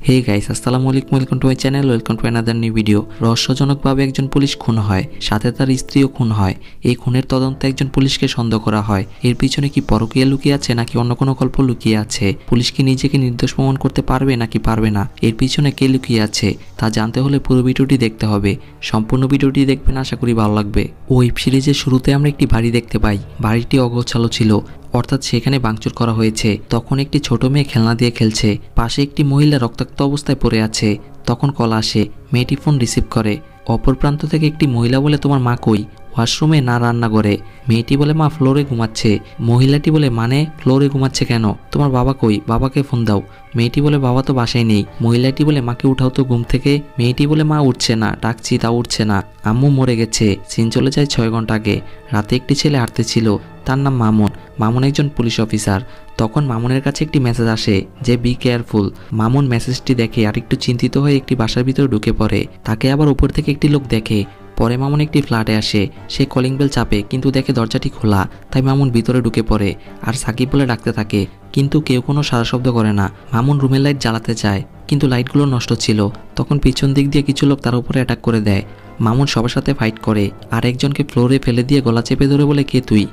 হে guys, আসসালামু আলাইকুম, welcome to my channel, welcome to another new video. রহস্যজনকভাবে একজন পুলিশ খুন হয়, সাথে তার স্ত্রীও খুন হয়। এই খুনের তদন্তে একজন পুলিশকে সন্দেহ করা হয়। এর পিছনে কি পরকীয়া লুকিয়ে আছে নাকি অন্য কোনো গল্প লুকিয়ে আছে? পুলিশ কি নিজেকে নির্দোষ প্রমাণ করতে পারবে নাকি পারবে না? এর পিছনে কে লুকিয়ে আছে তা জানতে হলে পুরো ভিডিওটি দেখতে হবে। সম্পূর্ণ ভিডিওটি দেখবেন, আশা করি ভালো লাগবে। ওয়েব সিরিজের শুরুতে আমরা একটি বাড়ি দেখতে পাই। বাড়িটি অগোছালো ছিল, অর্থাৎ সেখানে ভাঙচুর করা হয়েছে। তখন একটি ছোট মেয়ে খেলনা দিয়ে খেলছে, পাশে একটি মহিলা রক্তাক্ত অবস্থায় পড়ে আছে। তখন কল আসে, মেয়েটি ফোন রিসিভ করে। অপর প্রান্ত থেকে একটি মহিলা বলে, তোমার মা কই? ওয়াশরুমে না রান্নাঘরে। মেয়েটি বলে, মা ফ্লোরে ঘুমাচ্ছে। মহিলাটি বলে, মানে ফ্লোরে ঘুমাচ্ছে কেন? তোমার বাবা কই? বাবাকে ফোন দাও। মেয়েটি বলে, বাবা তো বাসায় নেই। মহিলাটি বলে, মাকে উঠাও তো ঘুম থেকে। মেয়েটি বলে, মা উঠছে না, ডাকছি তা উঠছে না। আম্মু মরে গেছে। সিন চলে যায় 6 ঘন্টা আগে। রাতে একটি ছেলে হাঁটতেছিল, তার নাম মামুন। মামুন একজন পুলিশ অফিসার। তখন মামুনের কাছে একটি মেসেজ আসে যে বি কেয়ারফুল। মামুন মেসেজটি দেখে আর একটু চিন্তিত হয়ে একটি বাসার ভিতরে ঢুকে পড়ে। তাকে আবার উপর থেকে একটি লোক দেখে। পরে মামুন একটি ফ্ল্যাটে আসে। সে কলিং বেল চাপে, কিন্তু দেখে দরজাটি খোলা। তাই মামুন ভিতরে ঢুকে পড়ে আর সাকিব বলে ডাকতে থাকে, কিন্তু কেউ কোনো সাড়া শব্দ করে না। মামুন রুমের লাইট জ্বালাতে চায়, কিন্তু লাইটগুলো নষ্ট ছিল। তখন পিছন দিক দিয়ে কিছু লোক তার উপরে অ্যাটাক করে দেয়। মামুন সবার সাথে ফাইট করে আর একজনকে ফ্লোরে ফেলে দিয়ে গলা চেপে ধরে বলে, কে তুই?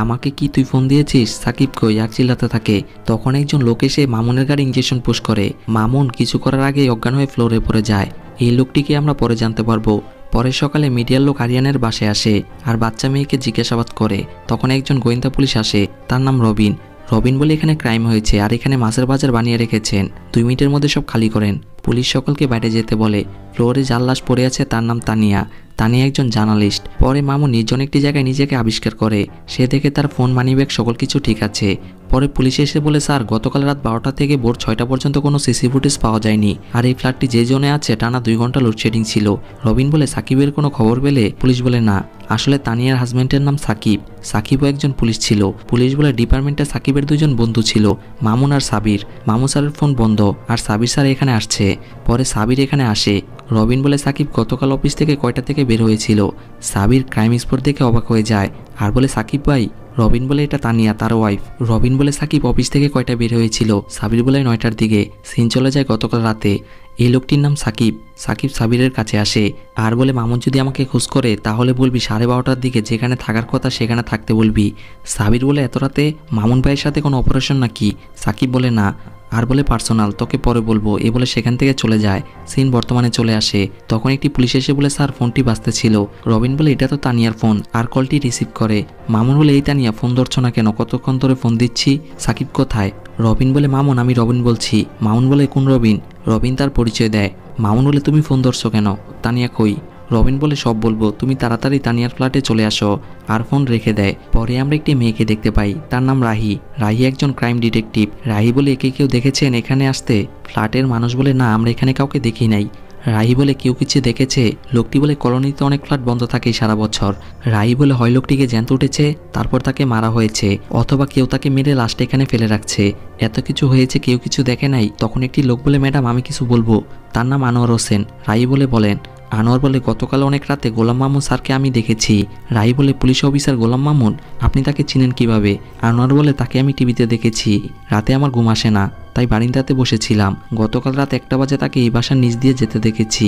আমাকে কি তুই ফোন দিয়েছিস? সাকিব কই? আর চিল্লাতে থাকে। তখন একজন লোক এসে মামুনের গাড়ি ইঞ্জেকশন পুশ করে। মামুন কিছু করার আগেই অজ্ঞান হয়ে ফ্লোরে পড়ে যায়। এই লোকটিকে আমরা পরে জানতে পারবো। পরের সকালে মিডিয়ার লোক আরিয়ানের বাসায় আসে আর বাচ্চা মেয়েকে জিজ্ঞাসাবাদ করে। তখন একজন গোয়েন্দা পুলিশ আসে, তার নাম রবিন। রবিন বলে, এখানে ক্রাইম হয়েছে আর এখানে মাছের বাজার বানিয়ে রেখেছেন, 2 মিনিটের মধ্যে সব খালি করেন। পুলিশ সকলকে বাইরে যেতে বলে। ফ্লোরে যার লাশ পড়ে আছে তার নাম তানিয়া। তানিয়া একজন জার্নালিস্ট। পরে মামুন নির্জন একটি জায়গায় নিজেকে আবিষ্কার করে। সে দেখে তার ফোন, মানিব্যাগ সকল কিছু ঠিক আছে। পরে পুলিশ এসে বলে, স্যার গতকাল রাত 12টা থেকে ভোর 6টা পর্যন্ত কোনো সিসি ফুটেজ পাওয়া যায়নি। আর এই ফ্ল্যাটটি যে জোনে আছে টানা 2 ঘন্টা লোডশেডিং ছিল। রবিন বলে, সাকিবের কোনো খবর পেলে? পুলিশ বলে, না, আসলে তানিয়ার হাজব্যান্ডের নাম সাকিব। সাকিবও একজন পুলিশ ছিল। পুলিশ বলে, ডিপার্টমেন্টে সাকিবের 2জন বন্ধু ছিল, মামুন আর সাবির। মামুন স্যারের ফোন বন্ধ আর সাবির স্যার এখানে আসছে। পরে সাবির এখানে আসে। রবিন বলে, সাকিব গতকাল অফিস থেকে কয়টা থেকে বের হয়েছিল? সাবির ক্রাইম স্পট দেখে অবাক হয়ে যায় আর বলে, সাকিব ভাই? রবিন বলে, এটা তানিয়া, তার ওয়াইফ। রবিন বলে, সাকিব অফিস থেকে কয়টা বের হয়েছিল? সাবির বলে, 9টার দিকে। সিন চলে যায় গতকাল রাতে। এই লোকটির নাম সাকিব। সাকিব সাবিরের কাছে আসে আর বলে, মামুন যদি আমাকে খোঁজ করে তাহলে বলবি 12:30টার দিকে যেখানে থাকার কথা সেখানে থাকতে বলবি। সাবির বলে, এত রাতে মামুন ভাইয়ের সাথে কোনো অপারেশন নাকি? সাকিব বলে, না, আর বলে, পার্সোনাল, তোকে পরে বলবো। এ বলে সেখান থেকে চলে যায়। সিন বর্তমানে চলে আসে। তখন একটি পুলিশ এসে বলে, স্যার ফোনটি বাজতেছিল। রবিন বলে, এটা তো তানিয়ার ফোন। আর কলটি রিসিভ করে। মামুন বলে, এই তানিয়া, ফোন ধরছো না কেন? কতক্ষণ ধরে ফোন দিচ্ছি। সাকিব কোথায়? রবিন বলে, মামুন আমি রবিন বলছি। মামুন বলে, কোন রবিন? রবিন তার পরিচয় দেয়। মামুন বলে, তুমি ফোন ধরছো কেন? তানিয়া কই? রবিন বলে, সব বলবো, তুমি তাড়াতাড়ি তানিয়ার ফ্ল্যাটে চলে আসো। আর ফোন রেখে দেয়। পরে আমরা একটি মেয়েকে দেখতে পাই, তার নাম রাহি। রাহি একজন ক্রাইম ডিটেকটিভ। রাহি বলে, একে কেউ দেখেছেন এখানে আসতে? ফ্ল্যাটের মানুষ বলে, না, আমরা এখানে কাউকে দেখি নাই। রাহি বলে, কেউ কিছু দেখেছে? লোকটি বলে, কলোনিতে অনেক ফ্ল্যাট বন্ধ থাকে সারা বছর। রাহি বলে, হয় লোকটিকে জ্যান্ত উঠেছে, তারপর তাকে মারা হয়েছে, অথবা কেউ তাকে মেরে লাশটা এখানে ফেলে রাখছে। এত কিছু হয়েছে, কেউ কিছু দেখে নাই। তখন একটি লোক বলে, ম্যাডাম আমি কিছু বলবো। তার নাম আনোয়ার হোসেন। রাহি বলে, বলেন। আনোয়ার বলে, গতকাল অনেক রাতে গোলাম মামুন স্যারকে আমি দেখেছি। রাহি বলে, পুলিশ অফিসার গোলাম মামুন? আপনি তাকে চিনেন কিভাবে? আনোয়ার বলে, তাকে আমি টিভিতে দেখেছি। রাতে আমার ঘুম আসে না, তাই বারিন্দাতে বসেছিলাম। গতকাল রাত 1টা বাজে তাকে এই বাসার নিচ দিয়ে যেতে দেখেছি।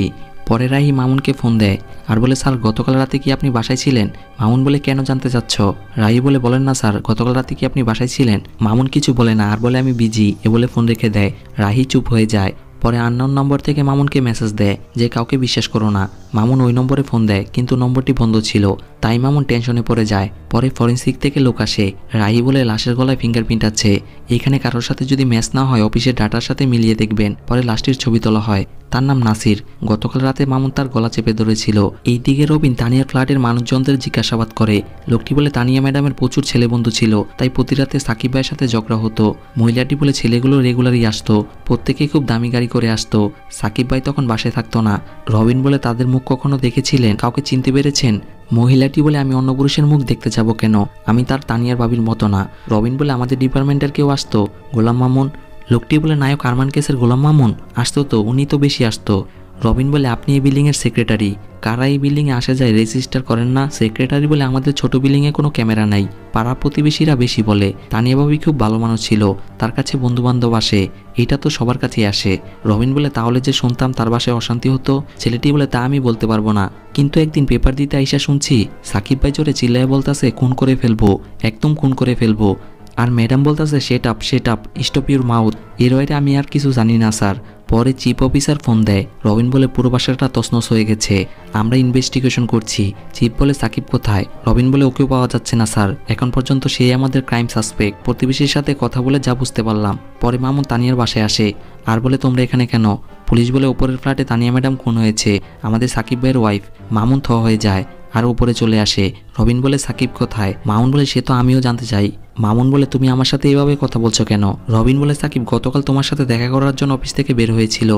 পরে রাহি মামুনকে ফোন দেয় আর বলে, স্যার গতকাল রাতে কি আপনি বাসায় ছিলেন? মামুন বলে, কেন জানতে চাচ্ছ? রাহি বলে, বলেন না স্যার, গতকাল রাতে কি আপনি বাসায় ছিলেন? মামুন কিছু বলে না আর বলে, আমি বিজি। এ বলে ফোন রেখে দেয়। রাহি চুপ হয়ে যায়। পরে আননোন নম্বর থেকে মামুনকে মেসেজ দেয় যে কাউকে বিশ্বাস করো না। মামুন ওই নম্বরে ফোন দেয়, কিন্তু নম্বরটি বন্ধ ছিল। তাই মামুন টেনশনে পড়ে যায়। পরে ফরেন্সিক থেকে লোক আসে। রাহি বলে, লাশের গলায় ফিঙ্গারপ্রিন্ট আছে, এখানে কারোর সাথে যদি ম্যাচ না হয় অফিসের ডাটার সাথে মিলিয়ে দেখবেন। পরে লাশটির ছবি তোলা হয়। তার নাম নাসির। গতকাল রাতে মামুন তার গলা চেপে ধরেছিল। এইদিকে রবিন তানিয়ার ফ্ল্যাটের মানুষজনদের জিজ্ঞাসাবাদ করে। লোকটি বলে, তানিয়া ম্যাডামের প্রচুর ছেলে বন্ধু ছিল, তাই প্রতি রাতে সাকিব ভাইয়ের সাথে ঝগড়া হতো। মহিলাটি বলে, ছেলেগুলো রেগুলারই আসতো, প্রত্যেকেই খুব দামি গাড়ি করে আসতো। সাকিব ভাই তখন বাসায় থাকতো না। রবিন বলে, তাদের মুখ কখনো দেখেছিলেন? কাউকে চিনতে পেরেছেন? মহিলাটি বলে, আমি অন্য পুরুষের মুখ দেখতে যাব কেন? আমি তার তানিয়ার ভাবির মতো না। রবিন বলে, আমাদের ডিপার্টমেন্টের কেউ আসতো? গোলাম মামুন। লোকটি বলে, নায়ক আরমান কেসের গোলাম মামুন আসতো তো, উনি তো বেশি আসতো। রবিন বলে আপনি এই বিল্ডিংয়ের সেক্রেটারি, কারা এই বিল্ডিংয়ে আসা যায় রেজিস্টার করেন না? সেক্রেটারি বলে আমাদের ছোট বিল্ডিংয়ে কোনো ক্যামেরা নাই, পাড়া প্রতিবেশীরা বেশি বলে। তানিয়া ভাবি খুব ভালো মানুষ ছিল, তার কাছে বন্ধু বান্ধব আসে, এটা তো সবার কাছেই আসে। রবিন বলে তাহলে যে শুনতাম তার বাসায় অশান্তি হতো, ছেলেটি বলে তা আমি বলতে পারবো না, কিন্তু একদিন পেপার দিতে আইসা শুনছি সাকিব ভাই জোরে চিল্লায় বলতাছে খুন করে ফেলবো, একদম খুন করে ফেলবো। আর ম্যাডাম বলতেছে set up stop your mouth. এর বাইরে আমি আর কিছু জানি না স্যার। পরে চিফ অফিসার ফোন দেয়, রবিন বলে পুরো বাসাটা তছনছ হয়ে গেছে, আমরা ইনভেস্টিগেশন করছি। চিফ বলে সাকিব কোথায়? রবিন বলে ওকেও পাওয়া যাচ্ছে না স্যার, এখন পর্যন্ত সেই আমাদের ক্রাইম সাসপেক্ট। প্রতিবেশীর সাথে কথা বলে যা বুঝতে পারলাম। পরে মামুন তানিয়ার বাসায় আসে আর বলে তোমরা এখানে কেন? পুলিশ বলে উপরের ফ্ল্যাটে তানিয়া ম্যাডাম খুন হয়েছে, আমাদের সাকিব ভাইয়ের ওয়াইফ। মামুন থ হয়ে যায় আর উপরে চলে আসে। রবিন বলে সাকিব কোথায়? মামুন বলে সে তো আমিও জানতে চাই। মামুন বলে তুমি আমার সাথে এভাবে কথা বলছো কেন? রবিন বলে সাকিব গতকাল তোমার সাথে দেখা করার জন্য অফিস থেকে বের হয়েছিল,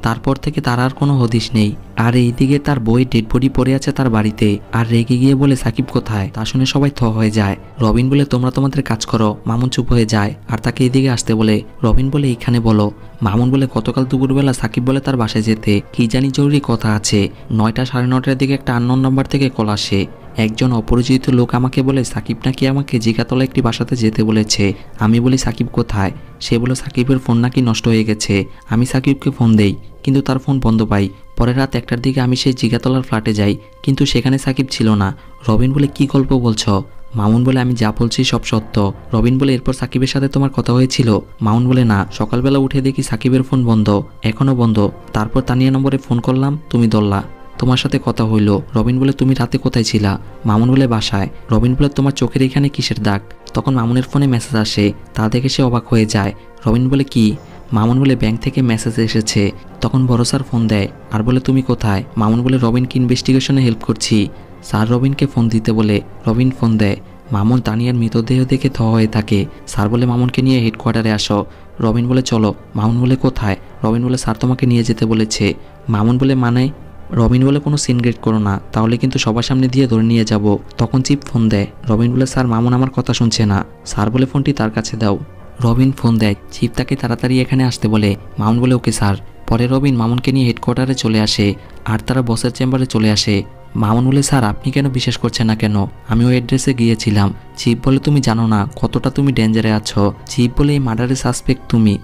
তারপর থেকে তার আর কোনো হদিশ নেই। আর এইদিকে তার বই ডেড বডি পড়ে আছে তার বাড়িতে। আর রেগে গিয়ে বলে সাকিব কোথায়? তা শুনে সবাই থ হয়ে যায়। রবিন বলে তোমরা তোমাদের কাজ করো। মামুন চুপ হয়ে যায় আর তাকে এদিকে আসতে বলে। রবিন বলে এইখানে বলো। মামুন বলে গতকাল দুপুরবেলা সাকিব বলে তার বাসায় যেতে, কি জানি জরুরি কথা আছে। 9টা সাড়ে 9টার দিকে একটা আননোন নাম্বার থেকে কল আসে। একজন অপরিচিত লোক আমাকে বলে সাকিব নাকি আমাকে জিগাতলা একটি বাসাতে যেতে বলেছে। আমি বলি সাকিব কোথায়? সে বলে সাকিবের ফোন নাকি নষ্ট হয়ে গেছে। আমি সাকিবকে ফোন দেই, কিন্তু তার ফোন বন্ধ পাই। পরে রাত 1টার দিকে আমি সেই জিগাতলার ফ্ল্যাটে যাই, কিন্তু সেখানে সাকিব ছিল না। রবিন বলে কি গল্প বলছো? মামুন বলে আমি যা বলছি সব সত্য। রবিন বলে এরপর সাকিবের সাথে তোমার কথা হয়েছিল? মামুন বলে না, সকালবেলা উঠে দেখি সাকিবের ফোন বন্ধ, এখনও বন্ধ। তারপর তানিয়া নম্বরে ফোন করলাম, তুমি ধরলা, তোমার সাথে কথা হইল। রবিন বলে তুমি রাতে কোথায় ছিলা? মামুন বলে বাসায়। রবিন বলে তোমার চোখের এখানে কিসের দাগ? তখন মামুনের ফোনে মেসেজ আসে, তা দেখে সে অবাক হয়ে যায়। রবিন বলে কি? মামুন বলে ব্যাংক থেকে মেসেজ এসেছে। তখন বড় স্যার ফোন দেয় আর বলে তুমি কোথায়? মামুন বলে রবিনকে ইনভেস্টিগেশনে হেল্প করছি। স্যার রবিনকে ফোন দিতে বলে, রবিন ফোন দেয়। মামুন তানিয়ার মৃতদেহ দেখে থ হয়ে থাকে। স্যার বলে মামুনকে নিয়ে হেডকোয়ার্টারে আসো। রবিন বলে চলো। মামুন বলে কোথায়? রবিন বলে স্যার তোমাকে নিয়ে যেতে বলেছে। মামুন বলে মানে? রবিন বলে কোনো সিন ক্রিয়েট করো না, তাহলে কিন্তু সবার সামনে দিয়ে ধরে নিয়ে যাব। তখন চিপ ফোন দেয়। রবিন বলে স্যার মামুন আমার কথা শুনছে না। স্যার বলে ফোনটি তার কাছে দাও। রবিন ফোন দেয়। চিপ তাকে তাড়াতাড়ি এখানে আসতে বলে। মামুন বলে ওকে স্যার। পরে রবিন মামুনকে নিয়ে হেডকোয়ার্টারে চলে আসে আর তারা বসের চেম্বারে চলে আসে। মামুন বলে স্যার আপনি কেন বিশ্বাস করছেন না কেন? আমি ওই অ্যাড্রেসে গিয়েছিলাম। চিপ বলে তুমি জানো না কতটা তুমি ডেঞ্জারে আছো। চিপ বলে এই মার্ডারের সাসপেক্ট তুমি,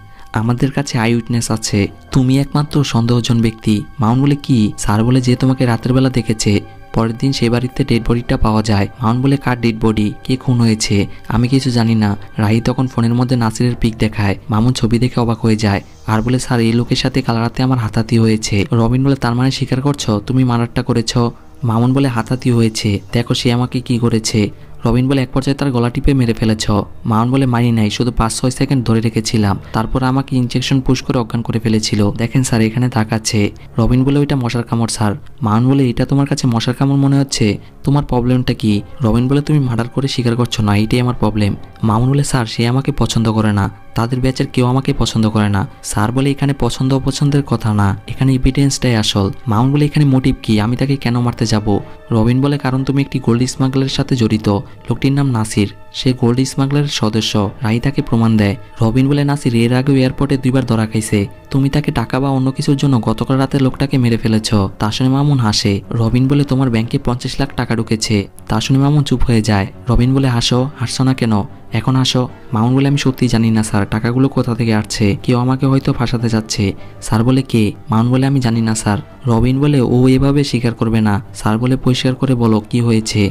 আমাদের কাছে আই উইটনেস আছে, তুমি একমাত্র সন্দেহজন ব্যক্তি। মামুন বলে কি? স্যার বলে যে তোমাকে রাতের বেলা দেখেছে। পরের দিন সেই বাড়িতে ডেড বডিটা পাওয়া যায়। মামুন বলে কার ডেড বডি? কে খুন হয়েছে? আমি কিছু জানি না। রাহি তখন ফোনের মধ্যে নাসিরের পিক দেখায়। মামুন ছবি দেখে অবাক হয়ে যায় আর বলে স্যার এই লোকের সাথে কাল রাতে আমার হাতাহাতি হয়েছে। রবিন বলে তার মানে স্বীকার করছো তুমি মার্ডারটা করেছো? মামুন বলে হাতাহাতি হয়েছে, দেখো সে আমাকে কি করেছে। রবিন বলে এক পর্যায়ে তার গলা টিপে মেরে ফেলেছ। মামুন বলে মারি নাই, শুধু 5-6 সেকেন্ড ধরে রেখেছিলাম, তারপর আমাকে ইনজেকশন পুশ করে অজ্ঞান করে ফেলেছিল। দেখেন স্যার এখানে দাগ আছে। রবিন বলে ওইটা মশার কামড় স্যার। মামুন বলে এটা তোমার কাছে মশার কামড় মনে হচ্ছে, তোমার প্রবলেমটা কি? রবিন বলে তুমি মার্ডার করে স্বীকার করছো না, এইটাই আমার প্রবলেম। মামুন বলে স্যার সে আমাকে পছন্দ করে না, তাদের ব্যাচের কেউ আমাকে পছন্দ করে না। স্যার বলে এখানে পছন্দ অপছন্দের কথা না, এখানে এভিডেন্সটাই আসল। মামুন বলে এখানে মোটিভ কি, আমি তাকে কেন মারতে যাব? রবিন বলে কারণ তুমি একটি গোল্ড স্মাগলারের সাথে জড়িত, লোকটির নাম নাসির, সে গোল্ড স্মাগলারের সদস্য। রাহি তাকে প্রমাণ দেয়। রবিন বলে নাসির এর আগেও এয়ারপোর্টে 2বার ধরা খাইছে, তুমি তাকে টাকা বা অন্য কিছুর জন্য গতকাল রাতে লোকটাকে মেরে ফেলেছ। তা শুনে মামুন হাসে। রবিন বলে তোমার ব্যাংকে 50 লাখ টাকা ঢুকেছে। তা শুনে মামুন চুপ হয়ে যায়। রবিন বলে হাসছো না কেন? এখন আসো। মামুন বলে আমি সত্যি জানি না স্যার, টাকাগুলো কোথা থেকে আসছে, কেউ আমাকে হয়তো ফাঁসাতে যাচ্ছে। স্যার বলে কে? মামুন বলে আমি জানি না স্যার। রবিন বলে ও এভাবে স্বীকার করবে না। স্যার বলে পরিষ্কার করে বলো কি হয়েছে।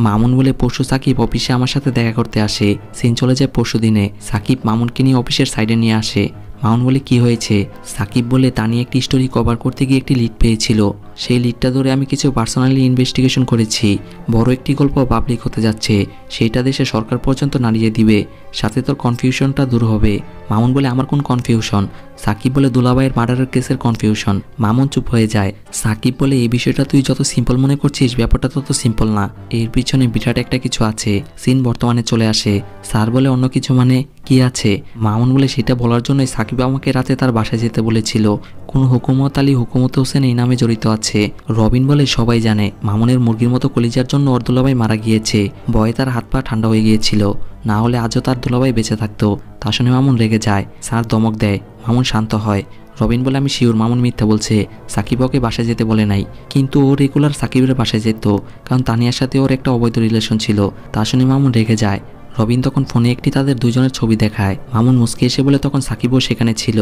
মামুন বলে পরশু সাকিব অফিসে আমার সাথে দেখা করতে আসে, সিন চলে যায় পরশু দিনে। সাকিব মামুনকে নিয়ে অফিসের সাইডে নিয়ে আসে। মামুন বলে কি হয়েছে? সাকিব বলে তা নিয়ে একটি স্টোরি কভার করতে গিয়ে একটি লিড পেয়েছিল, সেই লিডটা ধরে আমি কিছু পার্সোনালি ইনভেস্টিগেশন করেছি। বড় একটি গল্প পাবলিক হতে যাচ্ছে, সেইটা দেশে সরকার পর্যন্ত নাড়িয়ে দিবে, সাথে তোর কনফিউশনটা দূর হবে। মামুন বলে আমার কোন কনফিউশন? সাকিব বলে দুলাভাইয়ের মার্ডারের কেসের কনফিউশন। মামুন চুপ হয়ে যায়। সাকিব বলে এই বিষয়টা তুই যত সিম্পল মনে করছিস ব্যাপারটা তত সিম্পল না, এর পিছনে বিরাট একটা কিছু আছে। সিন বর্তমানে চলে আসে। স্যার বলে অন্য কিছু মানে কি আছে? মামুন বলে সেটা বলার জন্যই সাকিব আমাকে রাতে তার বাসায় যেতে বলেছিল। কোন হুকুমত আলী হুকুমত হোসেন এই নামে জড়িত আছে। রবিন বলে সবাই জানে মামুনের মুরগির মতো কলিজার জন্য ওর দুলাভাই মারা গিয়েছে, ভয়ে তার হাত পা ঠান্ডা হয়ে গিয়েছিল, না হলে আজও তার দুলাভাই বেঁচে থাকতো। তা শুনে মামুন রেগে যায়। স্যার ধমক দেয়। মামুন শান্ত হয়। রবিন বলে আমি শিওর মামুন মিথ্যা বলছে, সাকিব ওকে বাসায় যেতে বলে নাই। কিন্তু ও রেগুলার সাকিবের বাসায় যেত, কারণ তানিয়ার সাথে ওর একটা অবৈধ রিলেশন ছিল। তা শুনে মামুন রেগে যায়। রবিন তখন ফোনে একটি তাদের দুজনের ছবি দেখায়। মামুন মুস্কি এসে বলে তখন সাকিবও সেখানে ছিল।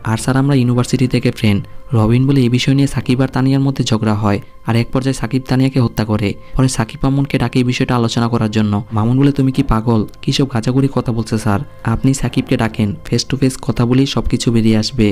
আর স্যার আমরা ইউনিভার্সিটি থেকে ফ্রেন্ড। রবিন বলে এই বিষয় নিয়ে সাকিব আর তানিয়ার মধ্যে ঝগড়া হয়, আর এক পর্যায়ে সাকিব তানিয়াকে হত্যা করে। পরে সাকিব মামুনকে ডাকে এই বিষয়টা আলোচনা করার জন্য। মামুন বলে তুমি কি পাগল, কিসব গাঁজাগুড়ি কথা বলছে স্যার, আপনি সাকিবকে ডাকেন, ফেস টু ফেস কথা বলেই সবকিছু বেরিয়ে আসবে।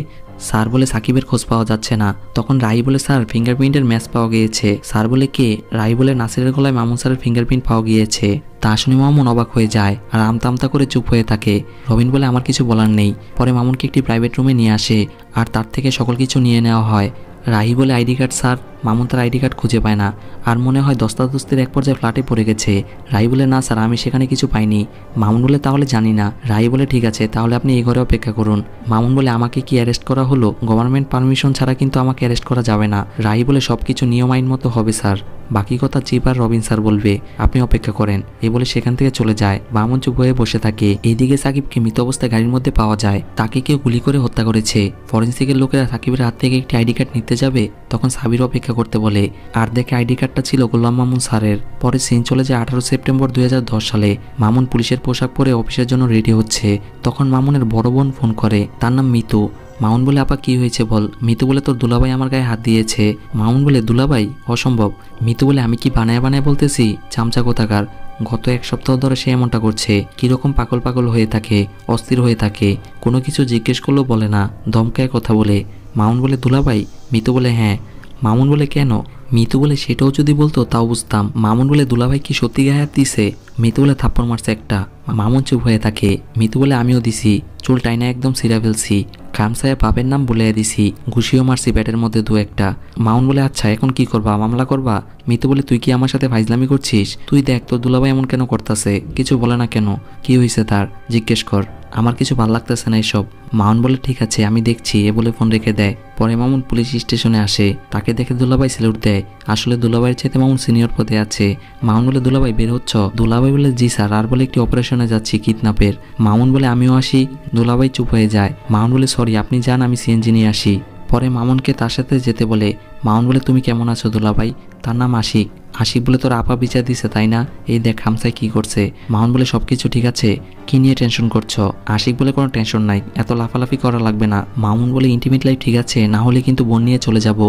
স্যার বলে সাকিবের খোঁজ পাওয়া যাচ্ছে না। তখন রাই বলে স্যার ফিঙ্গারপ্রিন্টের ম্যাচ পাওয়া গিয়েছে। স্যার বলে কে? রাই বলে নাসিরের গলায় মামুন স্যারের ফিঙ্গারপ্রিন্ট পাওয়া গিয়েছে। তা শুনে মামুন অবাক হয়ে যায় আর আমতা করে চুপ হয়ে থাকে। রবিন বলে আমার কিছু বলার নেই। পরে মামুনকে একটি প্রাইভেট রুমে নিয়ে আসে আর তার থেকে সকল কিছু নিয়ে নেওয়া হয়। রাহি বলে আইডি কার্ড স্যার। মামুন তার আইডি কার্ড খুঁজে পায় না আর মনে হয় দস্তাদস্তির এক পর্যায়ে ফ্ল্যাটে পড়ে গেছে। রাহি বলে না স্যার আমি সেখানে কিছু পাইনি। মামুন বলে তাহলে জানি না। রাহি বলে ঠিক আছে তাহলে আপনি এই ঘরে অপেক্ষা করুন। মামুন বলে আমাকে কি অ্যারেস্ট করা হলো? গভর্নমেন্ট পারমিশন ছাড়া কিন্তু আমাকে অ্যারেস্ট করা যাবে না। রাহি বলে সবকিছু নিয়ম আইন মতো হবে স্যার, বাকি কথা চিপ আর রবিন স্যার বলবে, আপনি অপেক্ষা করেন। এই বলে সেখান থেকে চলে যায়। মামুন চুপ হয়ে বসে থাকে। এইদিকে সাকিবকে মৃত অবস্থায় গাড়ির মধ্যে পাওয়া যায়। তাকে কেউ গুলি করে হত্যা করেছে। ফরেন্সিকের লোকেরা সাকিবের হাত থেকে একটি আইডি কার্ড নিতে যাবে, তখন সাবির অপেক্ষা করতে বলে আর দেখে আইডি কার্ডটা ছিল গোলাম মামুন স্যারের। পরে সিন চলে যায় 18 সেপ্টেম্বর 2010 সালে। মামুন পুলিশের পোশাক পরে অফিসের জন্য রেডি হচ্ছে। তখন মামুনের বড় বোন ফোন করে, তার নাম মিতু। মামুন বলে আপা কি হয়েছে বল। মিতু বলে তোর দুলাভাই আমার গায়ে হাত দিয়েছে। মামুন বলে দুলাভাই? অসম্ভব। মিতু বলে আমি কি বানায় বলতেছি, চামচা কোথাকার। গত এক সপ্তাহ ধরে সে এমনটা করছে। কিরকম পাগল হয়ে থাকে, অস্থির হয়ে থাকে, কোনো কিছু জিজ্ঞেস করলেও বলে না, ধমকায় কথা বলে। মামুন বলে দুলাভাই? মিতু বলে হ্যাঁ। মামুন বলে কেন? মিতু বলে সেটাও যদি বলতো তাও বুঝতাম। মামুন বলে দুলাভাই কি সত্যি গায়ে হাত দিছে? মিতু বলে থাপ্পড় মারছে একটা। মামুন চুপ হয়ে থাকে। মিতু বলে আমিও দিছি, চুল টাইনা একদম ছিঁড়া ফেলছি, খামসায় বাপের নাম বলে দিছি, ঘুষিও মারছি ব্যাটের মধ্যে দু একটা। মামুন বলে আচ্ছা এখন কি করবা, মামলা করবা? মিতু বলে তুই কি আমার সাথে ফাইজলামি করছিস? তুই দেখ তোর দুলাভাই এমন কেন করতেছে, কিছু বলে না কেন, কি হয়েছে তার জিজ্ঞেস কর, আমার কিছু ভাল লাগতেছে না এসব। মামুন বলে ঠিক আছে আমি দেখছি, এ বলে ফোন রেখে দেয়। পরে মামুন পুলিশ স্টেশনে আসে। তাকে দেখে দুলাভাই স্যালুট দেয়। আসলে দুলাভাইয়ের চাইতে মামুন সিনিয়র পদে আছে। মামুন বলে দুলাভাই বের হচ্ছ? দুলাভাই বলে জি স্যার, আর বলে একটি অপারেশনে যাচ্ছি কিডন্যাপের। মামুন বলে আমিও আসি। দুলাভাই চুপ হয়ে যায়। মামুন বলে সরি আপনি যান, আমি সিএনজি নিয়ে আসি। পরে মামুনকে তার সাথে যেতে বলে। মামুন বলে তুমি কেমন আছো দুলাভাই? তার নাম আশিক। আশিক বলে তোর আপা বিচার দিছে তাই না? এই দেখ হামসাই কি করছে। মামুন বলে সবকিছু ঠিক আছে, কি নিয়ে টেনশন করছো? আশিক বলে কোনো টেনশন নাই, এত লাফালাফি করা লাগবে না। মামুন বলে ইন্টিমেট লাইফ ঠিক আছে, না হলে কিন্তু বোন নিয়ে চলে যাব।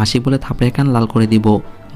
আশিক বলে থাপড়ে কান লাল করে দিব।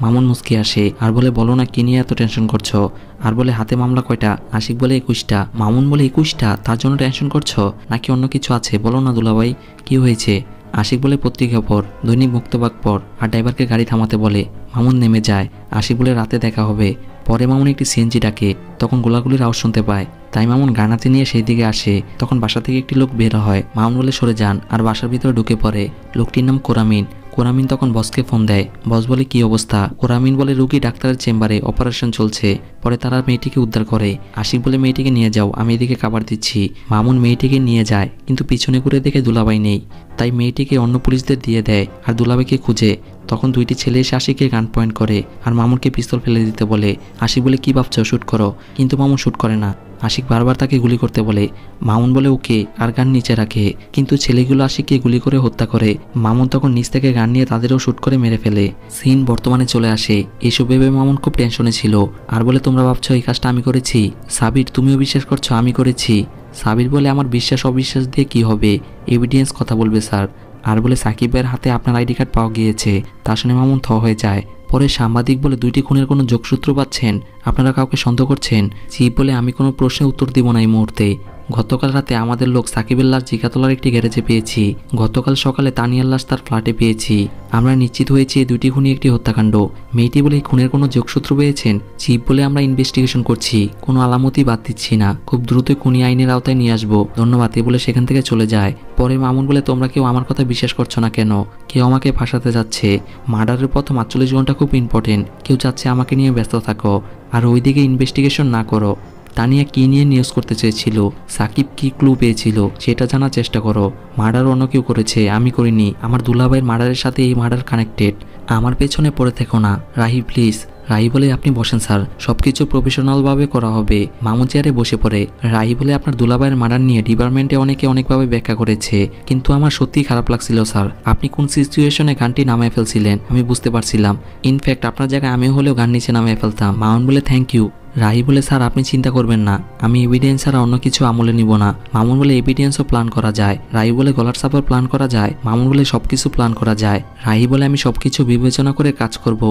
মামুন মুস্কি আসে আর বলে বলো না কি নিয়ে এত টেনশন করছো? আর বলে হাতে মামলা কয়টা? আশিক বলে 21টা। মামুন বলে 21টা, তার জন্য টেনশন করছো নাকি অন্য কিছু আছে? বলো না দুলাভাই কি হয়েছে? আশিক বলে পত্রিকা পড়, দৈনিক মুক্তবাগ পড়, আর ড্রাইভারকে গাড়ি থামাতে বলে। মামুন নেমে যায়। আশিক বলে রাতে দেখা হবে। পরে মামুন একটি সিএনজি ডাকে, তখন গোলাগুলির আওয়াজ শুনতে পায়। তাই মামুন গানাতে নিয়ে সেই দিকে আসে। তখন বাসা থেকে একটি লোক বের হয়। মামুন বলে সরে যান আর বাসার ভিতরে ঢুকে পড়ে। লোকটির নাম কোরামিন। কোরামিন তখন বসকে ফোন দেয়। বস বলে কি অবস্থা? কোরামিন বলে রুগী ডাক্তারের চেম্বারে, অপারেশন চলছে। পরে তারা মেয়েটিকে উদ্ধার করে। আশিক বলে মেয়েটিকে নিয়ে যাও, আমি এদিকে খাবার দিচ্ছি। মামুন মেয়েটিকে নিয়ে যায়, কিন্তু পিছনে ঘুরে দেখে দুলাভাই নেই। তাই মেয়েটিকে অন্য পুলিশদের দিয়ে দেয় আর দুলাভাইকে খুঁজে। তখন দুইটি ছেলে এসে আশিককে গান পয়েন্ট করে আর মামুনকে পিস্তল ফেলে দিতে বলে। আশিক বলে কি ভাবছো, শুট করো। কিন্তু মামুন শুট করে না। আশিক বারবার তাকে গুলি করতে বলে। মামুন বলে ওকে, আর গান নিচে রাখে। কিন্তু ছেলেগুলো আশিককে গুলি করে হত্যা করে। মামুন তখন নিচ থেকে গান নিয়ে তাদেরও শুট করে মেরে ফেলে। সিন বর্তমানে চলে আসে। এসব ভেবে মামুন খুব টেনশনে ছিল আর বলে তোমরা ভাবছো এই কাজটা আমি করেছি? সাবির তুমিও বিশ্বাস করছো আমি করেছি? সাবির বলে আমার বিশ্বাস অবিশ্বাস দিয়ে কি হবে, এভিডেন্স কথা বলবে স্যার। আর বলে সাকিবের হাতে আপনার আইডি কার্ড পাওয়া গিয়েছে। তা শুনে মামুন থ হয়ে যায়। পরে সাংবাদিক বলে দুইটি খুনের কোনো যোগসূত্র পাচ্ছেন? আপনারা কাউকে সন্দেহ করছেন? চিফ বলে আমি কোনো প্রশ্নের উত্তর দিব না এই মুহূর্তে। গতকাল রাতে আমাদের লোক সাকিবের লাশ জিকাতলার একটি গ্যারেজে পেয়েছি। গতকাল সকালে তানিয়ার লাশ তার ফ্ল্যাটে পেয়েছি। আমরা নিশ্চিত হয়েছি এই দুইটি খুনই একটি হত্যাকাণ্ড। মেয়েটি বলে খুনের কোনো যোগসূত্র পেয়েছেন? চিফ বলে আমরা ইনভেস্টিগেশন করছি, কোনো আলামতই বাদ দিচ্ছি না, খুব দ্রুতই খুনি আইনের আওতায় নিয়ে আসবো, ধন্যবাদ। এ বলে সেখান থেকে চলে যায়। পরে মামুন বলে তোমরা কেউ আমার কথা বিশ্বাস করছো না কেন? কেউ আমাকে ফাঁসাতে যাচ্ছে। মার্ডারের প্রথম 48 ঘন্টা খুব ইম্পর্টেন্ট। কেউ চাচ্ছে আমাকে নিয়ে ব্যস্ত থাকো আর ওইদিকে ইনভেস্টিগেশন না করো। তানিয়া কি নিয়ে নিউজ করতে চেয়েছিল, সাকিব কি ক্লু পেয়েছিল সেটা জানার চেষ্টা করো। মার্ডার অন্য কেউ করেছে, আমি করিনি। আমার দুলাভাইয়ের মার্ডারের সাথে এই মার্ডার কানেক্টেড। আমার পেছনে পড়ে থেকো না রাহি প্লিজ। রাহি বলে আপনি বসেন স্যার, সবকিছু প্রফেশনালভাবে করা হবে। মামুন চেয়ারে বসে পড়ে। রাহি বলে আপনার দুলাভাইয়ের মার্ডার নিয়ে ডিপার্টমেন্টে অনেকে অনেকভাবে ব্যাখ্যা করেছে, কিন্তু আমার সত্যিই খারাপ লাগছিল স্যার। আপনি কোন সিচুয়েশনে গানটি নামিয়ে ফেলছিলেন আমি বুঝতে পারছিলাম। ইনফ্যাক্ট আপনার জায়গায় আমি হলেও গান নিচে নামিয়ে ফেলতাম। মামুন বলে থ্যাংক ইউ। রাহি বলে স্যার আপনি চিন্তা করবেন না, আমি এভিডেন্স ছাড়া অন্য কিছু আমলে নিব না। মামুন বলে এভিডেন্সও প্ল্যান করা যায়। রাহি বলে গলার সাপোর প্ল্যান করা যায়। মামুন বলে সবকিছু প্ল্যান করা যায়। রাহি বলে আমি সবকিছু বিবেচনা করে কাজ করব,